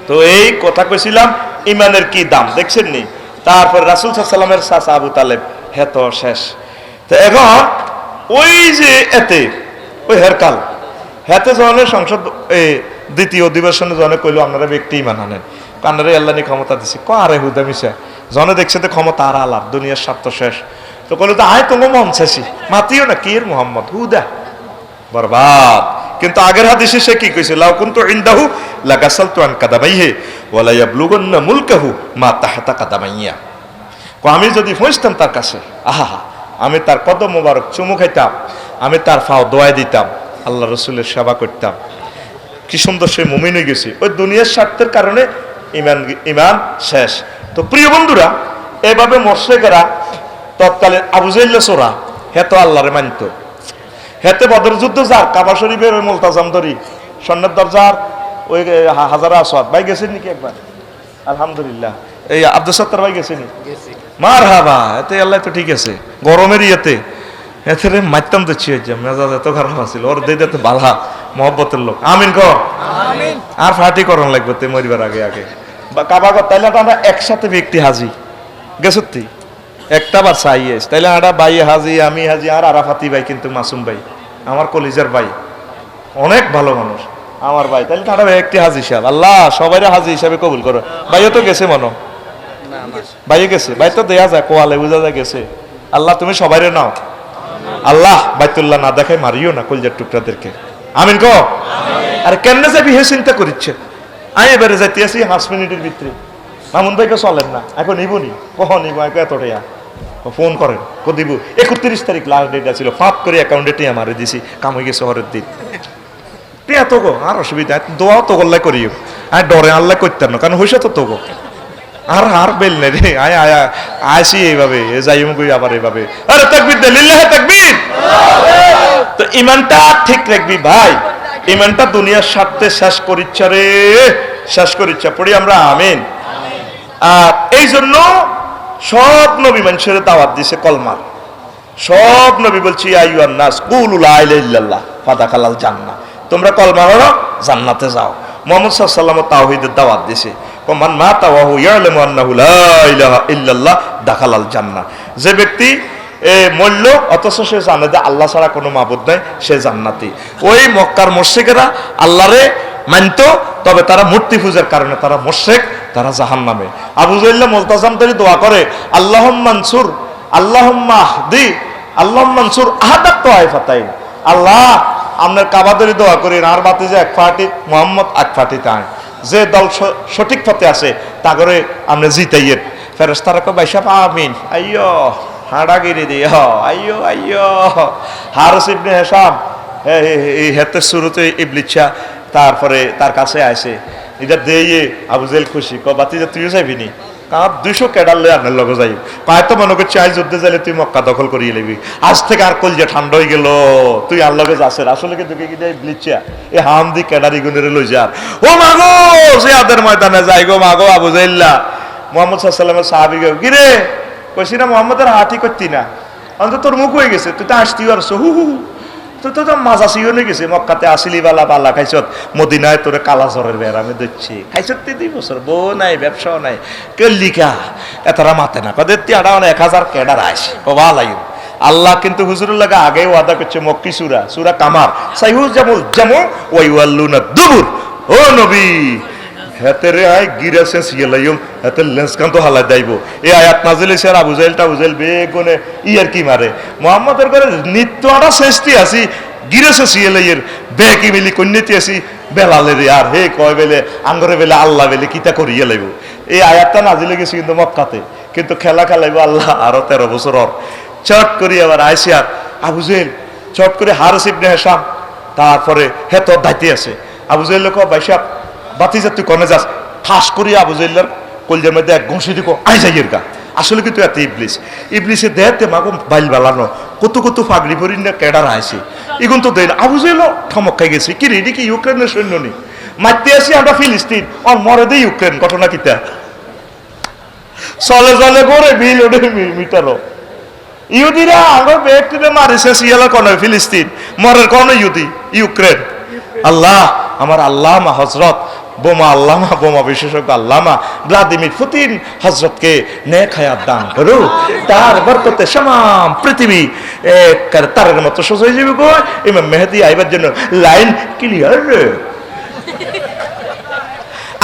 Speaker 1: তো এই কথা কইছিলাম ইমানের কি দাম দেখছেন নি তারপর রাসূল সাল্লাল্লাহু আলাইহি ওয়াসাল্লামের চাচা আবু তালেব হেত শেষ তো এখন ওই যে এতে ওই হেরকাল হেতে জনের সংসদ দ্বিতীয় অধিবেশনে জনে কইলো আপনারা ব্যক্তি ইমান আনেন কান্নারে আল্লাহ নি ক্ষমতা দিছে ক আরে হুদা মিশা জনে দেখছে তো ক্ষমতা আর আলার দুনিয়ার স্বার্থ শেষ তো কইলো তো আয় তোমার মন শেষি মাতিও না কি এর মোহাম্মদ হুদা বরবাদ কিন্তু আগের হাদিসে সে কি কইছে লাউ কুনতু ইনদাহু লাগাসালতু আন কাদামাইহি ওয়ালা ইয়াবলুগুন্না মুলকাহু মা তাহতা কাদামাইয়া আমি যদি পৌঁছতাম তার কাছে আহা আমি তার কদম মোবারক চুমু খাইতাম আমি তার ফাও দোয়াই দিতাম আল্লাহ রসুলের সেবা করতাম কি সুন্দর সে মুমিন হয়ে গেছে ওই দুনিয়ার স্বার্থের কারণে ইমান শেষ তো প্রিয় বন্ধুরা এভাবে মুশরিকরা তৎকালে আবু জাহল সোরা হেতো আল্লাহরে মানত হেতে বদর যুদ্ধ যার কাবা শরীফের ওই মুলতাজাম ধরি স্বর্ণের দরজার ওই হাজারা আসওয়াদ ভাই গেছেন নাকি একবার আলহামদুলিল্লাহ এই আব্দুল সত্তার ভাই গেছেনি মারহাবা এতে আল্লাহ তো ঠিক আছে গরমের ইয়েতে এতে মারতাম তো ছিয়ে মেজাজ এত খারাপ আছিল ওর দিতে তো বালা মহব্বতের লোক আমিন ক আর ফাটি করন লাগবে তে মরিবার আগে বা কাবা কর তাইলে তো আমরা একসাথে ব্যক্তি হাজি গেছতি একটা বার চাইয়েস তাইলে আড়া ভাই হাজি আমি হাজি আর আরাফাতি ভাই কিন্তু মাসুম ভাই আমার কলিজার ভাই অনেক ভালো মানুষ আমার ভাই তাহলে তারা একটি হাজি সাহেব আল্লাহ সবাই হাজি হিসাবে কবুল করো ভাইও তো গেছে মনো ভাইও গেছে ভাই তো দেয়া যায় কোয়ালে বুঝা যায় গেছে আল্লাহ তুমি সবাইরে নাও আল্লাহ বাইতুল্লাহ না দেখায় মারিও না কলজার টুকরাদেরকে আমিন কো আর কেমনে যাবি হে চিন্তা করিচ্ছে আমি এবারে যাইতে আসি 5 মিনিটের ভিতরে মামুন ভাইকে চলেন না এখন নিবনি কখন নিব এতটাইয়া ফোন করেন কো দিব 31 তারিখ লাস্ট ডেট ছিল ফাঁক করে অ্যাকাউন্টে টিয়া মারে দিছি কাম হয়ে গেছে হরের দিন টিয়া তো গো আর অসুবিধা দোয়াও তো গল্লাই করিও আর ডরে আল্লাহ করতেন না কারণ হইসা তো গো আর বেল নেই রে আইসি এইভাবে যাইম কই আবার এইভাবে আরে তাকবীর দে লিল্লাহি তাকবীর তো ইমানটা ঠিক রাখবি ভাই ইমানটা দুনিয়ার স্বার্থে শেষ করিচ্ছা রে শেষ করিচ্ছা পড়ি আমরা আমিন আর এই জন্য সব নবী মানুষের দাওয়াত দিছে কলমার সব নবী বলছি আইয়ুহান নাস কুলু লা ইলাহা ইল্লাল্লাহ ফাদাখালাল জান্নাহ তোমরা কলমা পড়ো জান্নাতে যাও মুহাম্মদ সাল্লাল্লাহু আলাইহি ওয়াসাল্লাম তাওহীদের দাওয়াত দিছে মান মাতা ওয়া হু ইয়ালামু আন্নাহু লা ইলাহা ইল্লাল্লাহ দাখালাল জান্নাহ যে ব্যক্তি মরল অথচ সে জানে যে আল্লাহ ছাড়া কোনো মাবুদ নাই সে জান্নাতি ওই মক্কার মুশরিকেরা আল্লাহরে মানতো তবে তারা মূর্তি পূজার কারণে তারা মুশরিক তারা জাহান্নামে আবু জাহল মুলতাজাম ধরে দোয়া করে আল্লাহুম্মা আনসুর আল্লাহুম্মা আহদি আল্লাহুম্মা আনসুর আহাদাত তাইফাতাইন আল্লাহ আপনার কাবা ধরে দোয়া করি আর বাতি যে এক ফাটি মুহাম্মদ এক ফাটি তাই যে দল সঠিক পথে আছে তা করে আপনি জিতাইয়েন ফেরেশতারা কো বাইশা আমিন আইয়ো হাড়াগিরি দিও আইয়ো আইয়ো হারিস ইবনে হিশাম এই হেতে শুরুতে ইবলিসা তারপরে তার কাছে আসে এটা দিয়ে আবু জেল খুশি ক বাতি যে তুইও যাবি নি কার 200 ক্যাডার লয়ে আপনার লগে যাই পায় তো মনে করছি আজ যুদ্ধে যাইলে তুই মক্কা দখল করিয়ে নিবি আজ থেকে আর কলজা ঠান্ডা হয়ে গেল তুই আর লগে যাচ্ছেন আসলে কিন্তু কি ব্লিচা এ হাম দি ক্যাডারি গুনের লই যার ও মাগো জিয়াদের ময়দানে যাই গো মাগো আবু জাইল্লা মুহাম্মদ সাল্লাল্লাহু আলাইহি ওয়াসাল্লামের সাহাবী গো কি রে কইছি না মুহাম্মদের হাঁটি করতি না অন্তত তোর মুখ হয়ে গেছে তুই তো আসতি আর হু হু তুই তো মাজা সিও গেছে মক্কাতে আসিলি বালা বালা খাইছত মদিনায় তোরে কালা জ্বরের বেড়ামে দিচ্ছি খাইছত 2 বছর বউ নাই ব্যবসাও নাই কেলিকা এতরা মাতে না কদের তিয়াড়া 1000 ক্যাডার আইস ও ভালাই আল্লাহ কিন্তু হুজুরের লাগা আগে ওয়াদা করছে মক্কি সূরা কামার সাইহুজ জামু ওয়া ইওয়াল্লুনা দুবুর ও নবী হেতেরে আই গিরাসে সিলাইম হেতে লেন্স কান্ত হালা দাইবো এই আয়াত নাজিল হইছে আর আবু জাহেল বেগুনে ইয়ার কি মারে মুহাম্মদের করে নিত্য আড়া শেষটি আছি গিরাসে সিলাইয়ের বেকি মিলি কন্যতি আছি বেলালের আর হে কয় বেলে আঙ্গরে বেলে আল্লাহ বেলে কিতা করিয়া লাইব এই আয়াতটা নাজিল হয়ে গেছে কিন্তু মক্কাতে কিন্তু খেলা খেলাইবো আল্লাহ আরো 13 বছর চট করি আবার আইসিয়ার আবু জাহেল চট করে হারিস ইবনে হিশাম তারপরে হেত দাইতে আছে আবু জাহেল কয় বাইশা বাতিজা তুই কনে যাস ঠাস করিয়া আবু জাহেলের কলজের মধ্যে এক ঘষি দিব আই যাইয়ের গা আসলে কিন্তু এত ইবলিসে দেহতে মাগো বাইল বালানো কত ফাগড়ি পরি না ক্যাডার আইছে এগুন তো দেয় না আবু জাহেল ঠমক খাই গেছে কি রে এটি কি ইউক্রেনের সৈন্য নি মারতে আসি আমরা ফিলিস্তিন অন মরে দেই ইউক্রেন ঘটনা কিতা চলে করে বিল ওডে মিটারো ইহুদিরা আঙ্গর ব্যক্তিরে মারিছে সিয়ালা কোন ফিলিস্তিন মরের কোন ইহুদি ইউক্রেন আল্লাহ আমার আল্লামা হযরত বোমা বিশেষজ্ঞ আল্লামা ভ্লাদিমির পুতিন হযরতকে নেক হায়াত দান করো তার বরকতে तमाम পৃথিবী তারের মতো সোজা হয়ে যাবে গো ইমাম মেহেদী আইবার জন্য লাইন ক্লিয়ার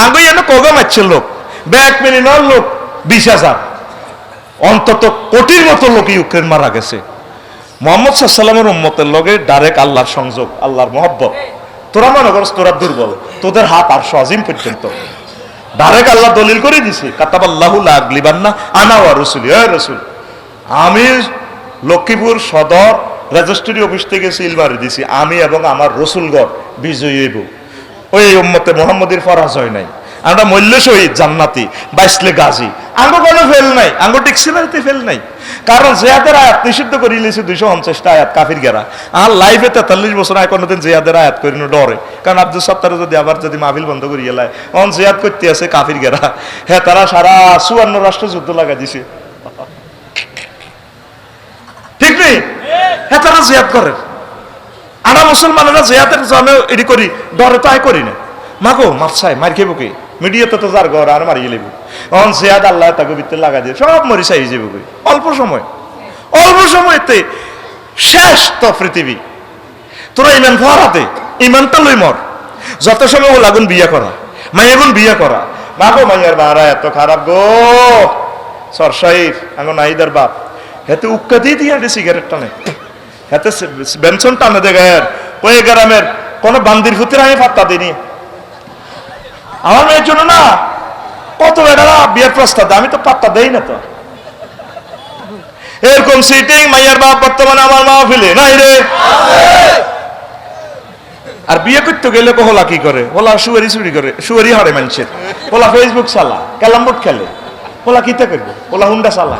Speaker 1: আগে যেন কগা মারছে লোক ব্যাক মিলিয়ন লোক 20,000 অন্তত কোটির মতো লোক ইউক্রেন মারা গেছে মুহাম্মদ সাল্লাল্লাহু আলাইহি ওয়াসাল্লামের উম্মতের লগে ডাইরেক্ট আল্লাহর সংযোগ আল্লাহর মহব্বত তোরা মনে করছ তোরা দুর্বল তোদের হাত আরশ আজিম পর্যন্ত ডাইরেক্ট আল্লাহ দলিল করে দিছে কাতাবাল্লাহু লা আগলিবান্না আনা ওয়া রাসূলি এ রাসূল আমি লক্ষ্মীপুর সদর রেজিস্ট্রি অফিস থেকে সিল মারি দিছি আমি এবং আমার রাসূলগণ বিজয়ী হইব ওই উম্মতে মুহাম্মদীর ফরাজ হয় নাই আমরা মূল্য শহীদ জান্নাতি বাইসলে গাজী আঙ্গ কোনো ফেল নাই আঙ্গ ডিকশনারিতে ফেল নাই কারণ জিয়াদের আয়াত নিষিদ্ধ করে লিয়েছে 250টা আয়াত কাফির গেরা আর লাইফে 43 বছর আয় কোনোদিন জিয়াদের আয়াত করি না ডরে কারণ আব্দুল সত্তার যদি আবার যদি মাহফিল বন্ধ করি এলায় অন জিয়াদ করতে আছে কাফির গেরা হ্যাঁ তারা সারা 54 রাষ্ট্র যুদ্ধ লাগা দিছে ঠিক নেই হ্যাঁ তারা জিয়াদ করে আমরা মুসলমানেরা জিয়াদের জানে এডি করি ডরে তো আয় করি না মাগো মারছাই মার খেবো কি মিডিয়াতে তো যার ঘর আর মারিয়ে লেবু অন জিয়াদ আল্লাহ তাকে ভিতরে লাগা দিয়ে সব মরি চাই যাবো অল্প সময়তে শেষ তো পৃথিবী তোরা ইমান ফরাতে ইমানটা লই মর যত সময় ও লাগুন বিয়া করা মাইয়াগুন বিয়া করা মাগো মাইয়ার বাড়া এত খারাপ গো সরসাইফ আঙ্গো নাইদার বাপ হেতে উক্কা দিয়ে দিয়ে সিগারেট টানে হেতে বেনসন টানে দেখার ওই গ্রামের কোন বান্দির ফুতের আমি পাত্তা দিইনি আমার মেয়ের জন্য না কত বেটারা বিয়ের প্রস্তাব আমি তো পাত্তা দেই না তো এরকম সিটিং মাইয়ার বাপ বর্তমানে আমার মাহফিলে নাই রে আর বিয়ে করতে গেলে হোলা কি করে হোলা সুয়ারি চুরি করে সুয়ারি হারে মানুষের হোলা ফেসবুক চালা ক্যালাম বোর্ড খেলে হোলা কিতা করবো হোলা হুন্ডা চালা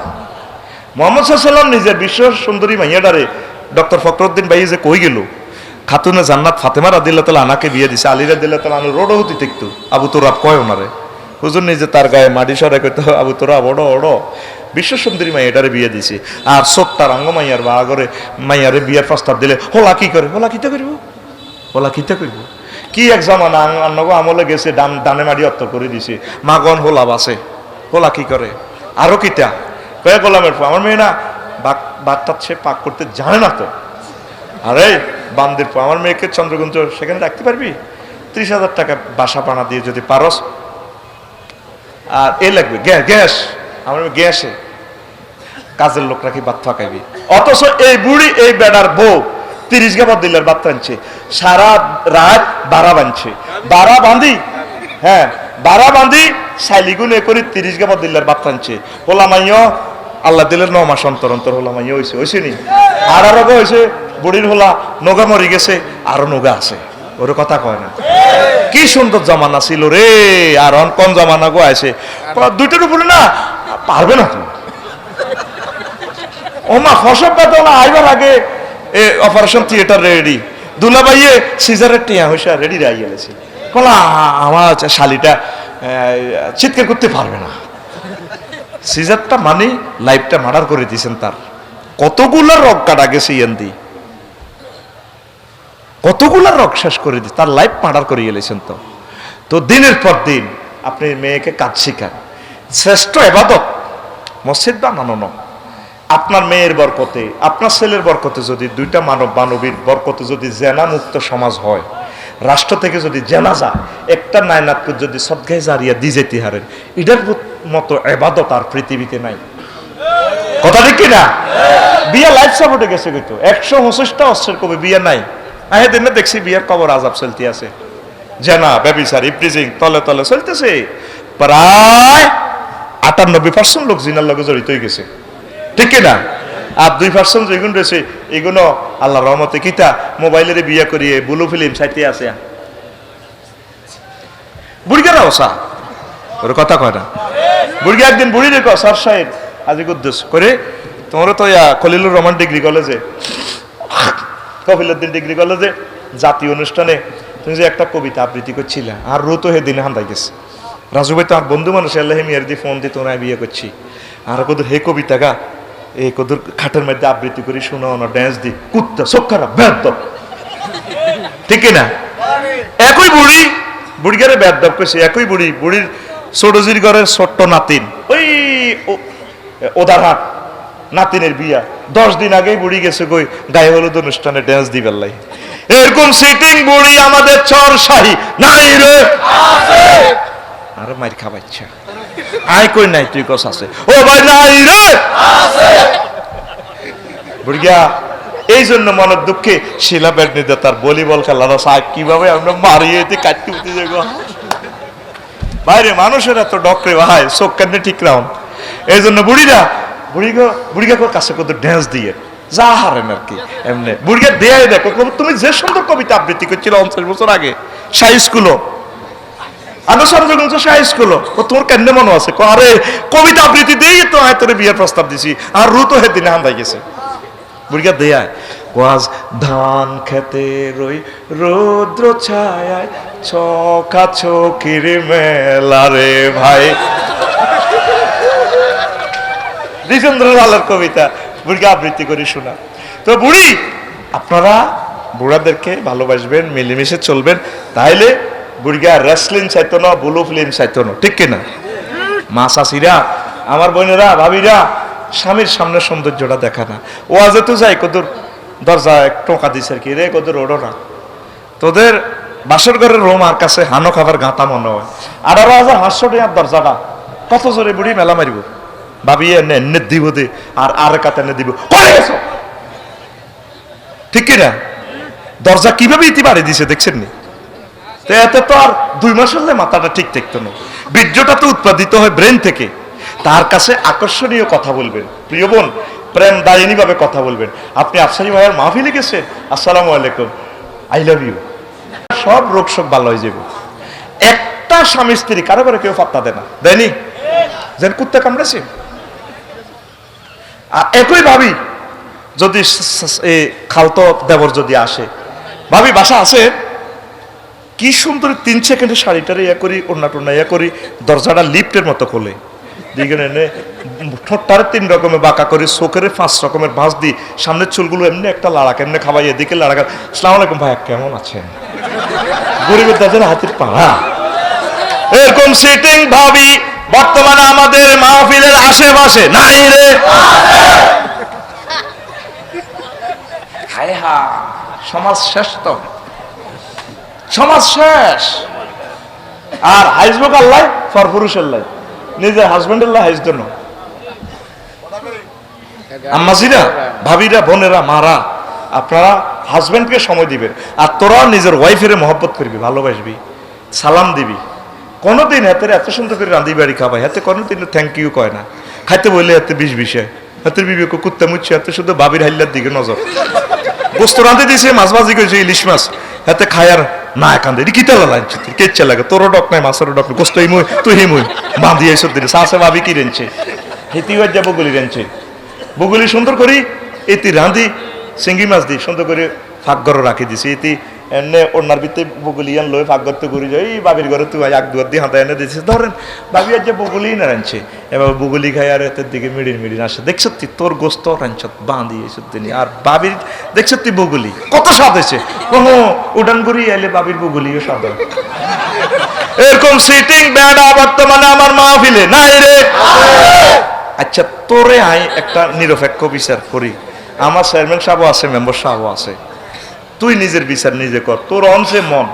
Speaker 1: মুহাম্মদ সাল্লাল্লাহু আলাইহি ওয়াসাল্লাম নিজের বিশ্ব সুন্দরী মাইয়াডারে ডক্টর ফখরুদ্দিন ভাই যে কই গেল খাতুনে জান্নাত ফাতেমা রাদিয়াল্লাহু তাআলা আনাকে বিয়ে দিছে আলী রাদিয়াল্লাহু তাআলা আনু রোড হতে দেখতো আবু তুরাব কয় ওনারে হুজুর নিজে তার গায়ে মাটি সরে কইতো আবু তুরাব ওড়ো বিশ্ব সুন্দরী মাইয়াটারে বিয়ে দিছে আর সত্তার অঙ্গ মাইয়ার বাগরে মাইয়ারে বিয়ের প্রস্তাব দিলে হোলা কি করে হোলা কিতা করব কি এক জামানা আন্নগো আমলে গেছে ডানে মাটি অত্তর করে দিছে মাগন হোলা বাসে হোলা কি করে আরো কিতা কয়ে গোলামের আমার মেয়ে না বাচ্চা সে পাক করতে জানে না তো আরে বান্দির আমার মেয়েকে চন্দ্রগুঞ্জ সেখানে রাখতে পারবি 30,000 টাকা বাসা পানা দিয়ে যদি পারস আর এ লাগবে গ্যাস আমার গ্যাসে কাজের লোক রাখি বাদ ফাঁকাইবি অথচ এই বুড়ি এই বেড়ার বউ 30 গাবার দিলের বাদ টানছে সারা রাত বাড়া বাঁধি শাইলিগুন এ করে 30 গাবার দিলের বাদ টানছে হোলা মাইয় আল্লাহ দিলের 9 মাস অন্তর হোলা মাইয় হয়েছে নি আর আরো হয়েছে বুড়ির হোলা নগা মরি গেছে আরো নগা আছে ওর কথা কয় না কি সুন্দর জামানা ছিল রে, আর কোন জামানা গো আছে, দুইটার উপরে না পারবে না তুমি। ও মা ফসব বেদনা আইবার আগে অপারেশন থিয়েটার রেডি, দুলাভাইয়ে সিজারের টিয়া হইসা রেডি রাই গেছে, বলা আমার শালিটা চিৎকার করতে পারবে না। সিজারটা মানে লাইফটা মার্ডার করে দিয়েছেন তার। কতগুলো রোগ কাটা গেছে ইয়ান্দি, কতগুলো রোগ শেষ করে দিচ্ছে, তার লাইফ মার্ডার করে গেলেছেন। তো দিনের পর দিন আপনি মেয়েকে কাজ শিখান, শ্রেষ্ঠ ইবাদত মসজিদ বানানো নয়। আপনার মেয়ের বরকতে, আপনার ছেলের বরকতে যদি দুইটা মানব মানবীর বরকতে যদি জেনা মুক্ত সমাজ হয়, রাষ্ট্র থেকে যদি জেনা যায়, একটা নায়নাতকে যদি সদগায়ে জারিয়া দিয়ে যেতে হারেন, এটার মতো ইবাদত আর পৃথিবীতে নাই। কথা ঠিক কিনা? বিয়া লাইফ সাপোর্টে গেছে কিন্তু 129টা অস্ত্রের কবি বিয়া নাই। দিন দেখছি বিয়ার কবর আজাব চলতে আছে, জেনা ব্যভিচার ইফটিজিং তলে তলে চলতেছে। প্রায় 98% লোক জিনার লগে জড়িত হয়ে গেছে, ঠিক কিনা? আর 2% যেগুলো রয়েছে এগুলো আল্লাহ রহমতে কিতা মোবাইলের বিয়া করিয়ে ব্লু ফিল্ম সাইতে আছে। বুড়িগারা ওসা ওর কথা কয় না। বুড়িগা একদিন বুড়ি রেখো স্যার সাহেব আজি কুদ্দুস করে, তোমরা তো খলিলুর রহমান ডিগ্রি কলেজে, কফিলুদ্দিন ডিগ্রি কলেজে জাতীয় অনুষ্ঠানে তুমি যে একটা কবিতা আবৃত্তি করছিলে, আর রো তো হেদিনে হান্দাই গেছে। রাজু ভাই তো আর বন্ধু মানুষ, আল্লাহ মেয়ের দিয়ে ফোন দিয়ে তোমরা বিয়ে করছি, আর কদুর হে কবিতা গা এই কদুর খাটের মধ্যে আবৃত্তি করি, শোনাও না, ড্যান্স দি, কুত্তা সক্ষারা ব্যাধ, ঠিক না? একই বুড়ি বুড়িগারে ব্যাধ করছে, একই বুড়ি, বুড়ির ছোটজির ঘরের ছোট্ট নাতিন, ওই ওদারহাট নাতিনের বিয়া 10 দিন আগেই বুড়ি গেছে কই গায়ে হলুদ অনুষ্ঠানে ড্যান্স দিবার লাই। এরকম সিটিং বুড়ি আমাদের চর শাহী নাই রে, আছে। আরে মাইর খাবাইছা আই কই নাই, তুই কস আছে, ও ভাই নাই রে, আছে। বুড়িয়া এই জন্য মনের দুঃখে শিলা ব্যাট নিতে তার ভলিবল খেলার সাহেব কিভাবে আমরা মারিয়ে কাটতে উঠতে যাবো বাইরে, মানুষের এত ডক্টরে ভাই চোখ কান্নে ঠিক রাউন। এই জন্য বুড়িরা বুড়িগা কাছে কত ড্যান্স দিয়ে যা হারেন আর কি, এমনি বুড়িগা দেয় দেখো, তুমি যে সুন্দর কবিতা আবৃত্তি করছিল 50 বছর আগে শাহী স্কুলও, শাহী স্কুলও, তোমার কেন্দ্রে মনে আছে? আরে কবিতা আবৃত্তি দিয়ে তো আয় তোরে বিয়ের প্রস্তাব দিছি, আর রু তো হেদিনে হান্দাই গেছে। বুড়িগা দেয় ওয়াজ ধান খেতে রই রৌদ্র ছায় ছকা ছকির মেলা রে ভাই, দ্বিজেন্দ্রলালের কবিতা বুড়িকে আবৃত্তি করে শোনা। তো বুড়ি আপনারা বুড়াদেরকে ভালোবাসবেন, মিলেমিশে চলবেন, তাইলে বুড়িগা রেসলিং চাইতো না, ব্লু ফিল্ম চাইতো না, ঠিক কিনা? মা চাষিরা, আমার বোনেরা, ভাবিরা, স্বামীর সামনে সৌন্দর্যটা দেখা না, ও আজে তো যাই কদুর দরজা টোকা দিছে আর কি রে, কদুর ওড়ো না, তোদের বাসর ঘরের রোম আর কাছে হানো খাবার গাঁতা মনে হয়, 18,500 টাকার দরজাটা কত জোরে বুড়ি মেলা মারিব, ভাবি এনে দিব দে আর আর কাতে এনে দিব, ঠিক কিনা? দরজা কিভাবে ইতি বাড়ি দিছে দেখছেন নি? এতে তো আর 2 মাস হলে মাথাটা ঠিক থাকতো না। বীর্যটা তো উৎপাদিত হয় ব্রেন থেকে। তার কাছে আকর্ষণীয় কথা বলবেন, প্রিয় বোন প্রেম দায়িনী ভাবে কথা বলবেন। আপনি আফসারি ভাইয়ের মাহফিলে গেছেন, আসসালামু আলাইকুম, আই লাভ ইউ, সব রোগ শোক ভালো হয়ে যাবে। একটা স্বামী স্ত্রী কারো করে কেউ পাত্তা দেয় না, দেয়নি? যেন কুত্তা কামড়েছে। আর একই ভাবি যদি খালতো দেবর যদি আসে, ভাবি বাসা আছে, কি সুন্দর 3 সেকেন্ডে শাড়িটারে ইয়া করি, ওড়না টোড়না ইয়া করি, দরজাটা লিফটের মতো খোলে, দিকে এনে ঠোঁটটারে 3 রকমের বাঁকা করে, চোখের 5 রকমের ভাঁজ দিই, সামনের চুলগুলো এমনি একটা লাড়া কেমনে খাবাই, এদিকে লাড়া। আসসালামু আলাইকুম ভাই, কেমন আছেন? গরিবের দাজের হাতের পাড়া। এরকম সিটিং ভাবি বর্তমানে আমাদের মাহফিলের আশেপাশে নাই রে, হায় হা, সমাজ শেষ, তো সমাজ শেষ। আর হাইজবুক আল্লাহ ফর পুরুষের লাই, নিজের হাজবেন্ডের লাই হাইজ জন্য। আম্মাজিরা, ভাবিরা, বোনেরা, মারা, আপনারা হাজবেন্ডকে সময় দিবেন, আর তোরা নিজের ওয়াইফের মহব্বত করবি, ভালোবাসবি, সালাম দিবি। কোনোদিন হাতে এত সুন্দর করে রাঁধি বাড়ি খাবাই, হাতে কোনোদিন থ্যাংক ইউ কয় না, খাইতে বললে হাতে 20 বিষয়, হাতের বিবেক কুত্তা মুচ্ছে, হাতে শুধু বাবির হাইল্লার দিকে নজর। গোস্ত রাঁধে দিয়েছে, মাছ ভাজি করেছে, ইলিশ মাছ, হাতে খায়ার না কান্দে এটি কিতা লাইনছে কেচ্ছা লাগে তোরও ডক নাই মাছেরও ডক নাই গোস্ত হিমুই তুই হিমুই বাঁধি এইসব দিনে সাসে ভাবি কি রেঞ্চে হেতি হয়ে যা বগুলি রেঞ্চে বগুলি সুন্দর করি এটি রাঁধি চিংড়ি মাছ দিই সুন্দর করে ফাঁকঘর রাখি দিছি এটি এনে ওনার ভিতরে বগুলি আন লই ফাঁকঘর তো ঘুরি যাই এই বাবির ঘরে তুই এক দুয়ার দিয়ে হাতে এনে দিয়েছিস ধরেন বাবি আর যে বগুলি না রাঁধছে এবার বগুলি খাই আর এতের দিকে মিড়ির আসে দেখছ তুই তোর গোস্ত রাঁধছ বাঁধি এইসব দিনই আর বাবির দেখছ তুই বগুলি কত স্বাদ হয়েছে কোনো উডান ঘুরি এলে বাবির বগুলিও স্বাদ হয় এরকম সিটিং বেড়া বর্তমানে আমার মাহফিলে নাই রে আচ্ছা তোরে আই একটা নিরপেক্ষ বিচার করি আমার চেয়ারম্যান সাহেব আছে মেম্বার সাহেব আছে তুই নিজের বিচার নিজে কর তোর অংশে মন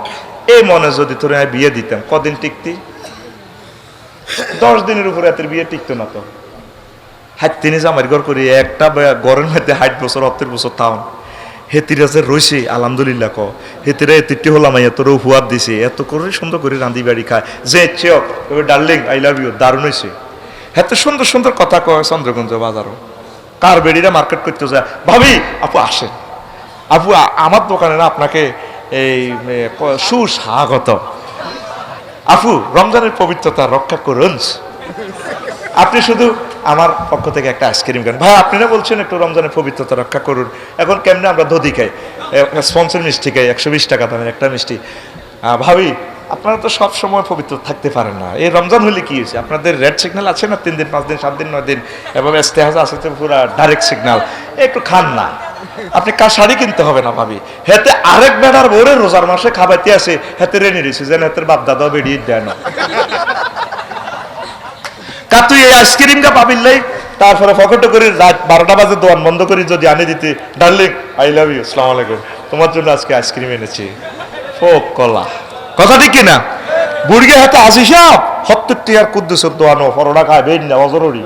Speaker 1: এই মনে যদি তোরে আমি বিয়ে দিতাম কদিন টিকতি 10 দিনের উপরে এত বিয়ে টিকতো না তো হাত তিনি জামাই ঘর করি একটা ঘরের মধ্যে 60 বছর 70 বছর তাও হেতিরা যে রয়েছে আলহামদুলিল্লাহ ক হেতিরা এতিটি হলাম তোর হুয়ার দিছে এত করে সুন্দর করে রাঁধি বাড়ি খায় যে চেয়ে ডার্লিং আই লাভ ইউ দারুণ হয়েছে এত সুন্দর সুন্দর কথা কয় চন্দ্রগঞ্জ বাজারও কার বেড়িরা মার্কেট করতে যায় ভাবি আপু আসেন আপু আমার দোকানে না আপনাকে এই সুস্বাগত আপু রমজানের পবিত্রতা রক্ষা করুন আপনি শুধু আমার পক্ষ থেকে একটা আইসক্রিম খান ভাই আপনারা বলছেন একটু রমজানের পবিত্রতা রক্ষা করুন এখন কেমনে আমরা দধি খাই স্পন্সর মিষ্টি খাই 120 টাকা দামের একটা মিষ্টি ভাবি আপনারা তো সব সময় পবিত্র থাকতে পারেন না এই রমজান হলে কি হয়েছে আপনাদের রেড সিগন্যাল আছে না 3 দিন 5 দিন 7 দিন 9 দিন এবং ইস্তেহাজা আছে তো পুরো ডাইরেক্ট সিগন্যাল একটু খান না আপনি কার শাড়ি কিনতে হবে না ভাবি হেতে আরেক বেড়ার ভোরে রোজার মাসে খাবাইতে আসে হেতে রেনি রয়েছে যেন হেতের বাপ দাদাও বেরিয়ে দেয় না কা তুই এই আইসক্রিমটা পাবিল্লাই তারপরে পকেটে করে রাত 12টা বাজে দোকান বন্ধ করে যদি আনে দিতে ডার্লিং আই লাভ ইউ আসসালামু আলাইকুম তোমার জন্য আজকে আইসক্রিম এনেছি ফোক কলা কথা ঠিক কিনা বুড়িকে হাতে আসি সব 70 টিয়ার কুদ্দুস দোয়ানো পরোটা খায় বেড না অজরুরি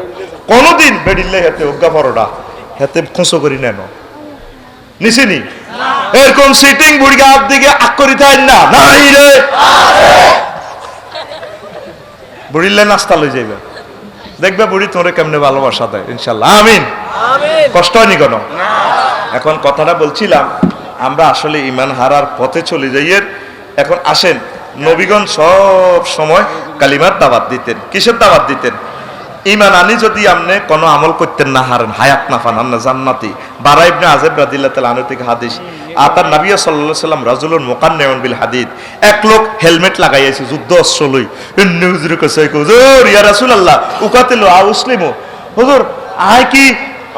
Speaker 1: কোনোদিন বেডিল্লে হাতে উগ্গা পরোটা হাতে খুঁসো করি নেন নিছিনি এরকম সিটিং বুড়িকে হাত দিকে আক করি তাই না নাই রে বুড়িল্লে নাস্তা লই যাইবে দেখবে বুড়ি তোরে কেমনে ভালোবাসা দেয় ইনশাল্লাহ আমিন কষ্ট হয়নি কেন এখন কথাটা বলছিলাম আমরা আসলে ইমান হারার পথে চলে যাই এখন আসেন নবীগণ সব সময় কালিমার দাওয়াত দিতেন কিসের দাওয়াত দিতেন ইমান আনি যদি আপনি কোনো আমল করতেন না হারেন হায়াত না পান না জান্নাতি বারা ইবনে আযিব রাদিয়াল্লাহু তাআলা আনহু থেকে হাদিস আতার নবী সাল্লাল্লাহু আলাইহি সাল্লাম রাজুলুন মুকান্নাউন বিল হাদিদ এক লোক হেলমেট লাগাইছে যুদ্ধ অস্ত্র লই ইন্নী হুজুর কাছে হুজুর ইয়া রাসূলুল্লাহ উকাতিলু আ মুসলিমু হুজুর আয় কি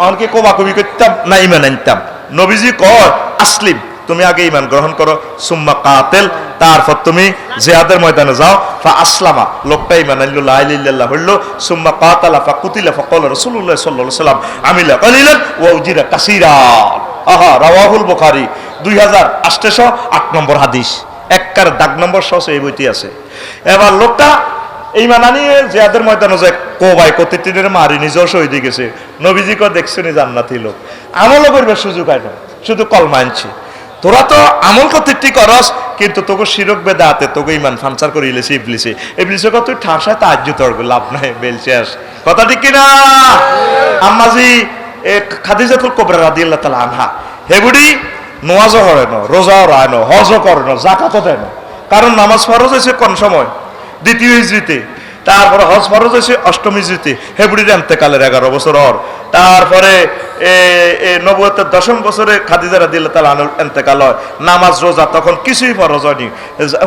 Speaker 1: অনকে কোবা কবি করতাম না ইমান আনতাম নবীজি কয় আসলিম তুমি আগে ঈমান গ্রহণ করো সুম্মা কাতিল তারপর তুমি জিহাদের ময়দানে যাও ফা আসলামা লোকটা ঈমান আনলো লা ইলাহা ইল্লাল্লাহ হলো সুম্মা কাতালা ফা কুতিলা ফা ক্বালা রাসূলুল্লাহ সাল্লাল্লাহু আলাইহি ওয়াসাল্লাম আমিলা কালিলান ওয়া উজিরা কাসীরা আহা রাওয়াহুল বুখারী 2808 নম্বর হাদিস এককার দাগ নম্বর সহ এই বইটি আছে এবার লোকটা ঈমান আনিয়ে জিহাদের ময়দানে যায় কোবায় কতিটিনের মারি নিজেও শহীদ হয়ে গেছে নবীজি কো দেখছনি জান্নাতি লোক আমলও করবে সুযোগ হয় না শুধু কলমা আনছে তোরা তো আমল করতে ঠিক করস কিন্তু তোকে শিরক বেদাতে তোকে ইমান ফানসার করে ইলেছি ইবলিসে ইবলিসে কত তুই ঠাসায় তাজ্য তোর লাভ নাই বেলছিস কথা ঠিক কিনা আম্মাজি খাদিজাতুল কুবরা রাদিয়াল্লাহু তাআলা আনহা হেবুড়ি নামাজও করে না রোজাও রায় না হজও করে না যাকাতও দেয় না কারণ নামাজ ফরজ হয়েছে কোন সময় দ্বিতীয় হিজরিতে তারপরে হজ ফরজ হয়েছে অষ্টম হিজরিতে হেবুড়ির ইন্তেকালের 11 বছর ওর তারপরে নবুয়তের 10ম বছরে খাদিজা রাদিয়াল্লাহু তাআলা আনহার ইন্তেকাল হয় নামাজ রোজা তখন কিছুই ফরজ হয়নি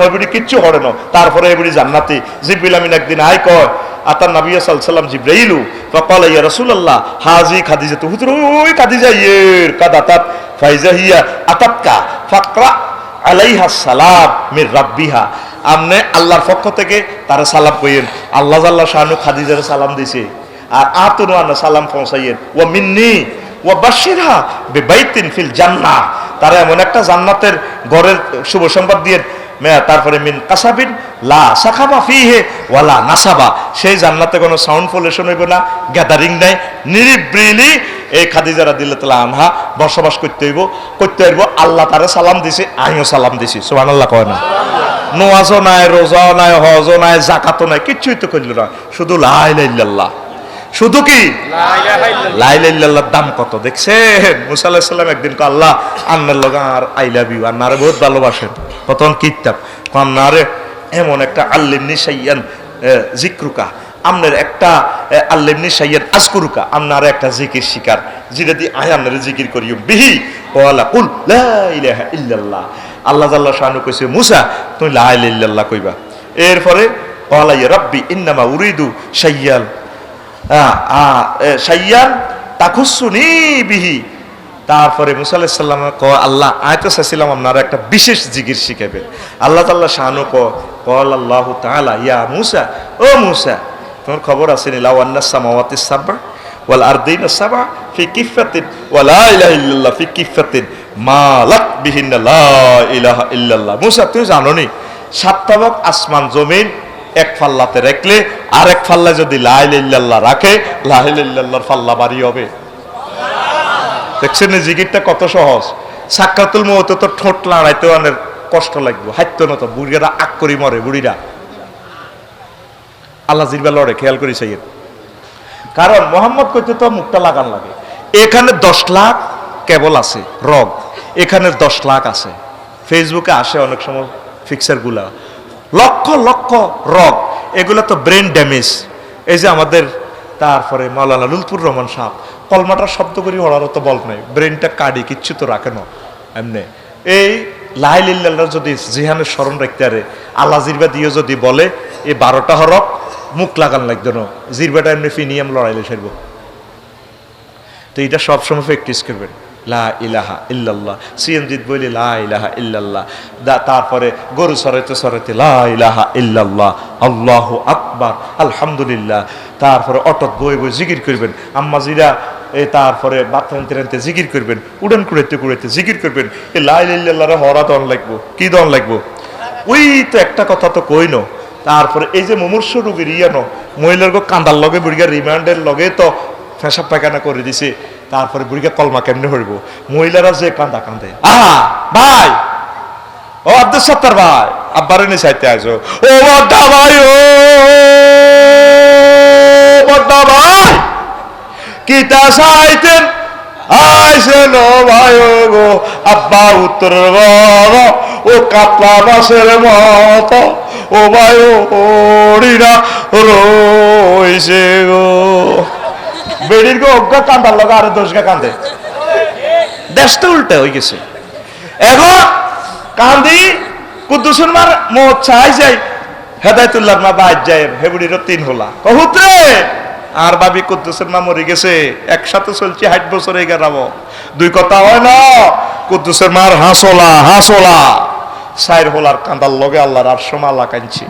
Speaker 1: হেবুড়ি কিচ্ছু করে না তারপরে হেবুড়ি জান্নাতি জিবরিল আমিন একদিন আই কয় আতার নবী সাল্লাল্লাহু আলাইহি ওয়াসাল্লাম জিবরাইলু ফাকালা ইয়া রাসূলুল্লাহ হাজি খাদিজা তো হুজুর ওই খাদিজা ইয়ের কাদাতাত ফাইজা হিয়া আতাতকা ফাকরা আলাইহা সালাম মির রাব্বিহা আমনে আল্লাহর পক্ষ থেকে তারা সালাম কইেন আল্লাহ জাল্লা শানু খাদিজার সালাম দিছে আর আতুনু আনা সালাম পৌঁছাইয়েন ওয়া মিন্নি ওয়া বাশিরহা বিবাইতিন ফিল জান্নাহ তারা এমন একটা জান্নাতের ঘরের শুভ সংবাদ দিয়ে তারপরে মিন কাসাবিন লা সাখাবা ফিহি ওয়ালা নাসাবা সেই জান্নাতে কোনো সাউন্ড পলিউশন হইব না গ্যাদারিং নাই নিরিবিলি এই খাদিজা রাদিয়াল্লাহু তাআলা আনহা বসবাস করতে হইব আল্লাহ তারে সালাম দিছে আমিও সালাম দিছি সুবহানাল্লাহ কয় না নামাজও নাই রোজাও নাই হজও নাই যাকাতও নাই কিচ্ছুই তো কইল না শুধু লা ইলাহা ইল্লাল্লাহ শুধু কি লা ইলাহা ইল্লাল্লাহর দাম কত দেখছেন? মুসা আলাইহিস সালাম একদিন কয় আল্লাহ আন্নার লগে আর আই লাভ ইউ, আন্নারে বহুত ভালোবাসেন। কতন কিতাব আন্নারে এমন একটা আল্লিমনি শাইয়ান যিকরুকা, আমনের একটা আল্লিমনি শাইয়ান আজকুরুকা, আমনারে একটা জিকির শিকার যেটা দিয়ে আয়ানের জিকির করিও বিহি ওয়ালা কুল লা ইলাহা ইল্লাল্লাহ। আল্লাহ জাল্লা শানু কইছে মুসা তুমি লা ইলাহা ইল্লাল্লাহ কইবা। এরপরে ওয়ালা ইয়া রাব্বি ইন্নামা উরিদু শাইয়াল শাইয়ান তাখুসুনি বিহি। তারপরে মুসা আলাইহিস সালাম কয় আল্লাহ আয়াতে চাইছিলাম আপনারা একটা বিশেষ জিকির শিখাবেন। আল্লাহ তাআলা শানু কয় আল্লাহু তাআলা ইয়া মুসা, ও মুসা তোমার খবর আছে নি লাউ আন্নাস সামাওয়াতিস সাবআ ওয়াল আরদিনা সাবআ ফি কিফাতিন ওয়া লা ইলাহা ইল্লাল্লাহ ফি কিফাতিন মা লাক বিহিন্না লা ইলাহা ইল্লাল্লাহ। মুসা তুমি জানো নি সাতটাবক আসমান জমিন এক ফাল্লাতে রাখলে আর এক ফাল্লায় যদি লা ইলাহা ইল্লাল্লাহ রাখে লা ইলাহা ইল্লাল্লাহর ফাল্লা বাড়ি হবে। দেখছেন জিকিরটা কত সহজ। সাক্কাতুল মউত তো ঠোঁট লড়াইতে অনেক কষ্ট লাগবে, হাইতো না তো বুড়িরা আগ করি মরে বুড়িরা। আল্লাহ জিরবা লড়ে খেয়াল করি সাইয়েদ, কারণ মোহাম্মদ কইতে তো মুখটা লাগান লাগে। এখানে 10 লাখ কেবল আছে রগ, এখানে 10 লাখ আছে। ফেসবুকে আসে অনেক সময় ফিক্সার গুলা, লক্ষ লক্ষ রগ, এগুলো তো ব্রেন ড্যামেজ। এই যে আমাদের তারপরে মাওলানা লুৎফুর রহমান সাহেব কলমাটার শব্দ করি ওড়ারও তো বল নাই, ব্রেনটা কাটি কিচ্ছু তো রাখে না এমনি। এই লা ইলাহা ইল্লাল্লাহ যদি জিহানের স্মরণ রাখতে পারে, আল্লাহ জিরবা দিয়ে যদি বলে এই 12টা হরফ মুখ লাগান লাগতো না, জিরবাটা এমনি ফিনিয়াম লড়াইলে সারব। তো এটা সবসময় প্র্যাকটিস করবেন লা ইলাহা ইল্লাল্লাহ। সিএনজিৎ বলি লা ইলাহা ইল্লাল্লাহ, তারপরে গরু সরাইতে সরাইতে লা ইলাহা ইল্লাল্লাহ, আল্লাহু আকবার, আলহামদুলিল্লাহ। তারপরে অটত বই বই জিকির করবেন, আম্মাজিরা তারপরে বাথরুম তেরানতে জিকির করবেন, উড়ান কুড়াইতে কুড়াইতে জিকির করবেন। এই লা ইলাহা ইল্লাল্লাহরে হরা দন লাগবো, কি দন লাগবো? ওই তো একটা কথা তো কইনো। তারপরে এই যে মুমূর্ষ রোগীর ইয়ানো মহিলার কান্দার লগে বুড়িগা রিমান্ডের লগে তো পেশাব পায়খানা করে দিছে, তারপরে বুড়িকে কলমা কেমনে হইব? মহিলারা যে কান্দা কান্দে, আহা ভাই ও আব্দুল সত্তার ভাই আব্বারে নি চাইতে আসো, ও বড়া ভাই, ও বড়া ভাই কিতা চাইতেন আইসেন ভাই গো আব্বা উত্তর ও কাতলা মাছের মত ও ভাই ওড়িরা রইছে গো। বেড়ির গো অজ্ঞা কান্দার লগা আরো 10 গা কান্দে, দেশটা উল্টা হয়ে গেছে। এখন কান্দি কুদ্দুসের মার মত চাই যাই হেদায়তুল্লাহ মা বাইর যায় হেবুড়িরও 3 হলা কহুত্রে আর ভাবি কুদ্দুসের মা মরে গেছে, একসাথে চলছে 60 বছর এই গেরাবো। 2 কথা হয় না, কুদ্দুসের মার হাসলা হাসলা 4 হলার কান্দার লগে আল্লাহর আরশ মালা কাঁদছে।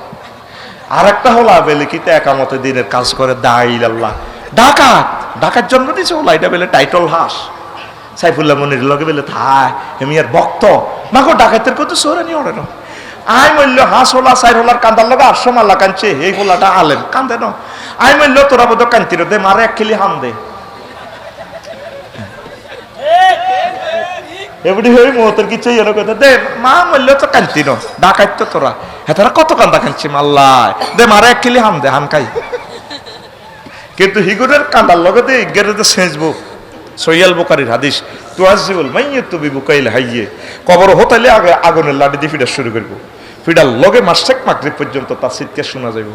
Speaker 1: আর একটা হলা বেলে কিতে একামতে দিনের কাজ করে দাইল আল্লাহ ডাকাত, ডাকাত জন্ম দিয়েছে ওলা, এটা বেলে টাইটল হাস। সাইফুল্লাহ মনির লগে বেলে থাই হেমিয়ার ভক্ত মাগো ডাকাতের কত সোরানি ওরে না আই মূল্য হাঁস হলা 4 হলার কান্দার লগে আরশ মালা কাঁদছে। এই হোলাটা আলেম কান্দে না, আই মূল্য তোরা বোধ কান্তির দে মারে 1 কিলি হাম দে এবারে হই মতের কিছু এর কথা দে মা মূল্য তো কান্তি ন ডাকাত তো তোরা হেতারা কত কান্দা কাঁদছে মাল্লাই দে মারে 1 কিলি হাম দে হাম খাই। কিন্তু হিগুরের কান্দার লগে দে গেরেতে সেজবো। সহিয়াল বুখারীর হাদিস তুআজিবুল মাইয়াতু বিবুকাইল হাইয়ে, কবর হতাইলে আগে আগুনের লাঠি দিয়ে ফিডা শুরু করব, ফিডার লগে মাসেক মাগরিব পর্যন্ত তার চিৎকার শোনা যাইব।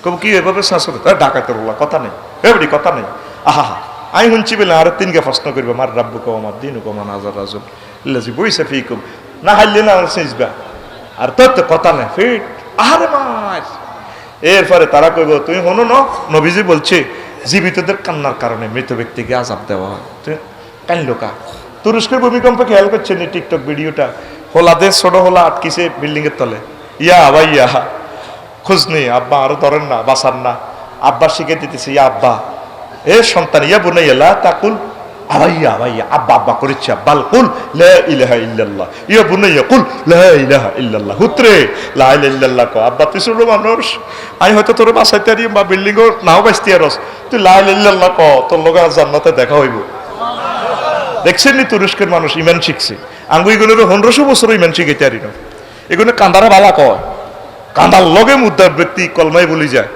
Speaker 1: কব কি এভাবে শাসন ডাকাতের বলা কথা নেই, এবারে কথা নেই। আহা আমি শুনছি বলে আর 3 কে প্রশ্ন করবে মার রাব্বু কওমা দিনু কওমা নাজার রাজুল ইল্লাজি বইসা ফিকুম না হাইলে না সেজবা আর তোর তো কথা নেই ফিট আহারে মাস। এরপরে তারা কইব তুমি হনো না নবীজি বলছে জীবিতদের কান্নার কারণে মৃত ব্যক্তিকে আযাব দেওয়া হয়। তুই কান্দিলো কা? তুরস্কের ভূমিকম্পে খেয়াল করছেন এই টিকটক ভিডিওটা, হোলাদের ছোট হোলা আটকিছে বিল্ডিং এর তলে, ইয়া ভাইয়া খোঁজ নেই আব্বা আরো ধরেন না বাঁচান না, আব্বা শিখে দিতেছে ইয়া আব্বা এ সন্তান ইয়া বুনাইয়া লা তাকুল আবাইয়া ভাইয়া আব্বা আব্বা করেছে আব্বাল কুল লা ইলাহা ইল্লাল্লাহ ইয়া বুনাইয়া কুল লা ইলাহা ইল্লাল্লাহ। হুত্রে লা ইলাহা ইল্লাল্লাহ কো আব্বা তুই ছোট মানুষ, আমি হয়তো তোরে বাঁচাইতে পারি বা বিল্ডিং ও নাও বাঁচতে আরস, তুই লা ইলাহা ইল্লাল্লাহ ক তোর লগে জান্নাতে দেখা হইব। দেখছেন নি তুরস্কের মানুষ ইমান শিখছে, আঙ্গুইগুলোর 1500 বছর ইমান শিখাইতে পারি না। এগুলো কান্দারা বালা কয়, কান্দার লগে মুদ্রার ব্যক্তি কলমাই বলি যায়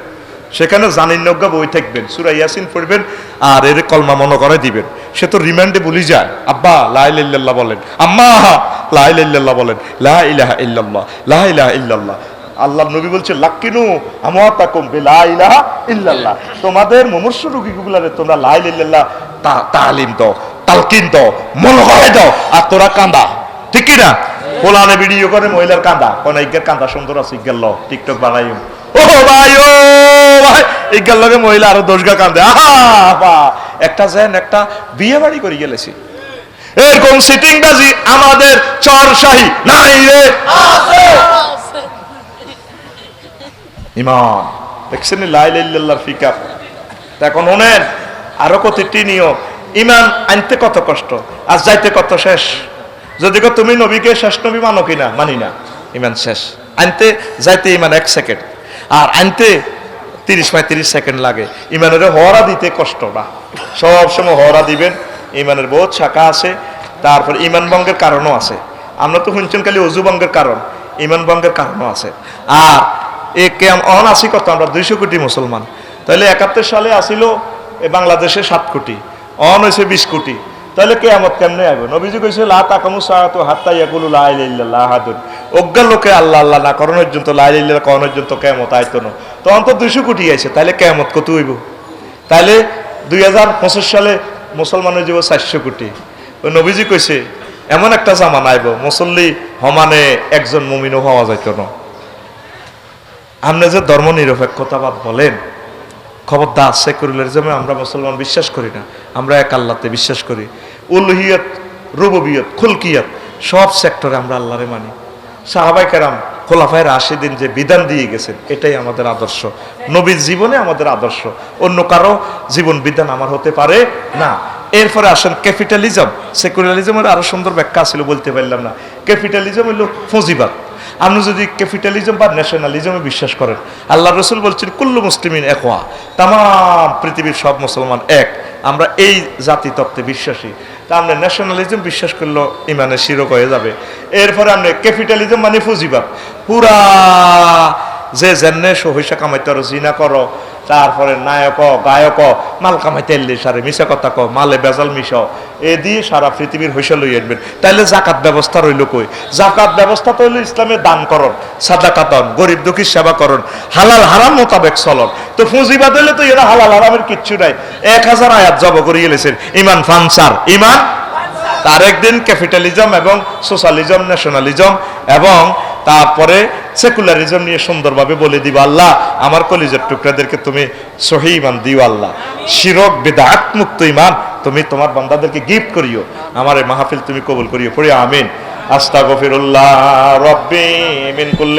Speaker 1: সেখানে জানিনজ্ঞ বই থাকবেন, সূরা ইয়াসিন পড়বেন আর এর কলমা মনে করে দিবেন। সে তো রিমান্ডে ভুলে যায়, আব্বা লা ইলাহা ইল্লাল্লাহ বলেন, আম্মা লা ইলাহা ইল্লাল্লাহ বলেন, লা ইলাহা ইল্লাল্লাহ, লা ইলাহা ইল্লাল্লাহ। আল্লাহর নবী বলছে লাক্কিনু আমওয়াতাকুম বিলা ইলাহা ইল্লাল্লাহ, তোমাদের মুমূর্ষ রোগীগুলারে তোমরা লা ইলাহা ইল্লাল্লাহ তালিম দাও, তালকিন দাও, মনে করে দাও, আর তোরা কান্দা। ঠিক কি না? পোলানে ভিডিও করে মহিলার কান্দা, কোন ইজ্ঞার কান্দা সুন্দর আছে, ইজ্ঞার ল টিকটক বানাইও, ও ভাই ও ভাই, ইজ্ঞার লগে মহিলা আরো দোষগা কান্দে। আহা, একটা যেন একটা বিয়ে বাড়ি করে গেলেছি, এরকম সিটিং বাজি আমাদের চরশাহী নাই রে, আছে ইমান। দেখছেন লা ইলাহা ইল্লাল্লাহর ফিকার। এখন শুনেন আরো কতটি নিয়ম। ইমান আনতে কত কষ্ট, আর যাইতে কত শেষ। যদি তুমি নবীকে শেষ নবী মানো কিনা, মানি না, ইমান শেষ। আনতে যাইতে ইমান 1 সেকেন্ড, আর আনতে 30-35 সেকেন্ড লাগে। ইমানের হরা দিতে কষ্ট না, সব সময় হরা দিবেন। ইমানের বহুত শাখা আছে, তারপর ইমান ভঙ্গের কারণও আছে। আমরা তো শুনছেন খালি অজু ভঙ্গের কারণ, ইমান ভঙ্গের কারণও আছে। আর অন আসি কত, আমরা 200 কোটি মুসলমান, তাহলে 71 সালে আসিল বাংলাদেশে 7 কোটি, অন হয়েছে 20 কোটি, তাহলে কেয়ামত কেমনে আইব? নবীজি কইছে লা তাকামু সাআতু হাত্তা ইয়াকুলু লা ইলাহা ইল্লাল্লাহ আহাদুন, অজ্ঞা লোকে আল্লাহ আল্লাহ না করানো পর্যন্ত, লা ইলাহা ইল্লাল্লাহ করানো পর্যন্ত কেয়ামত আইতো না। তখন তো 200 কোটি আইছে, তাহলে কেয়ামত কত হইব? তাহলে 2025 সালে মুসলমানের জীব 400 কোটি। ওই নবীজি কইছে এমন একটা জামানা আইব মুসল্লি সমানে একজন মুমিনও হওয়া যাইতো না। আপনি যে ধর্ম নিরপেক্ষতাবাদ বলেন, খবরদার সেকুলারিজমে আমরা মুসলমান বিশ্বাস করি না। আমরা এক আল্লাহতে বিশ্বাস করি। উলুহিয়ত, রুবুবিয়ত, খুলকিয়ত সব সেক্টরে আমরা আল্লাহরে মানি। সাহাবায়ে কেরাম, খোলাফায়ে রাশিদিন যে বিধান দিয়ে গেছেন, এটাই আমাদের আদর্শ। নবীর জীবনে আমাদের আদর্শ, অন্য কারো জীবন বিধান আমার হতে পারে না। এরপরে আসেন ক্যাপিটালিজম। সেকুলারিজমের আরো সুন্দর ব্যাখ্যা ছিল, বলতে পারলাম না। ক্যাপিটালিজম হলো ফজিবাদ। আপনি যদি ক্যাপিটালিজম বা ন্যাশনালিজমে বিশ্বাস করেন, আল্লাহ রসুল বলছেন কুল্লু মুসলিমিন একওয়া, তাম পৃথিবীর সব মুসলমান এক। আমরা এই জাতি তত্ত্বে বিশ্বাসী। তা আপনি ন্যাশনালিজম বিশ্বাস করলেও ইমানের শিরক হয়ে যাবে। এরপরে আপনি ক্যাপিটালিজম মানে ফুজিবাদ, পুরা যে জেনে সহিসা কামাইতে আরো জিনা করো, তারপরে নায়ক গায়ক মাল কামাইতে এলি সারে মিশা কথা কো, মালে বেজাল মিশাও, এ দিয়ে সারা পৃথিবীর হইসা লই আনবেন। তাইলে জাকাত ব্যবস্থা রইল কই? জাকাত ব্যবস্থা তো হইল ইসলামে দান করন, সাদাকাতন, গরিব দুঃখীর সেবা করন, হালাল হারাম মোতাবেক চলন। তো ফুজিবাদ হইলে তো এরা হালাল হারামের কিচ্ছু নাই। 1000 আয়াত জব করে গেলেছেন ইমান ফানসার, ইমান। তার একদিন ক্যাপিটালিজম এবং সোশ্যালিজম, ন্যাশনালিজম এবং তারপরে সেকুলারিজম নিয়ে সুন্দরভাবে বলে দিব, আল্লাহ আমার কলিজার টুকরাদেরকে তুমি সহি ইমান দিও, আল্লাহ শিরক বিদআত মুক্ত ইমান তুমি তোমার বান্দাদেরকে গিফট করিও, আমার এই মাহফিল তুমি কবুল করিও। পড়ি আমিন। আস্তাগফিরুল্লাহ রাব্বি মিন কুল্লি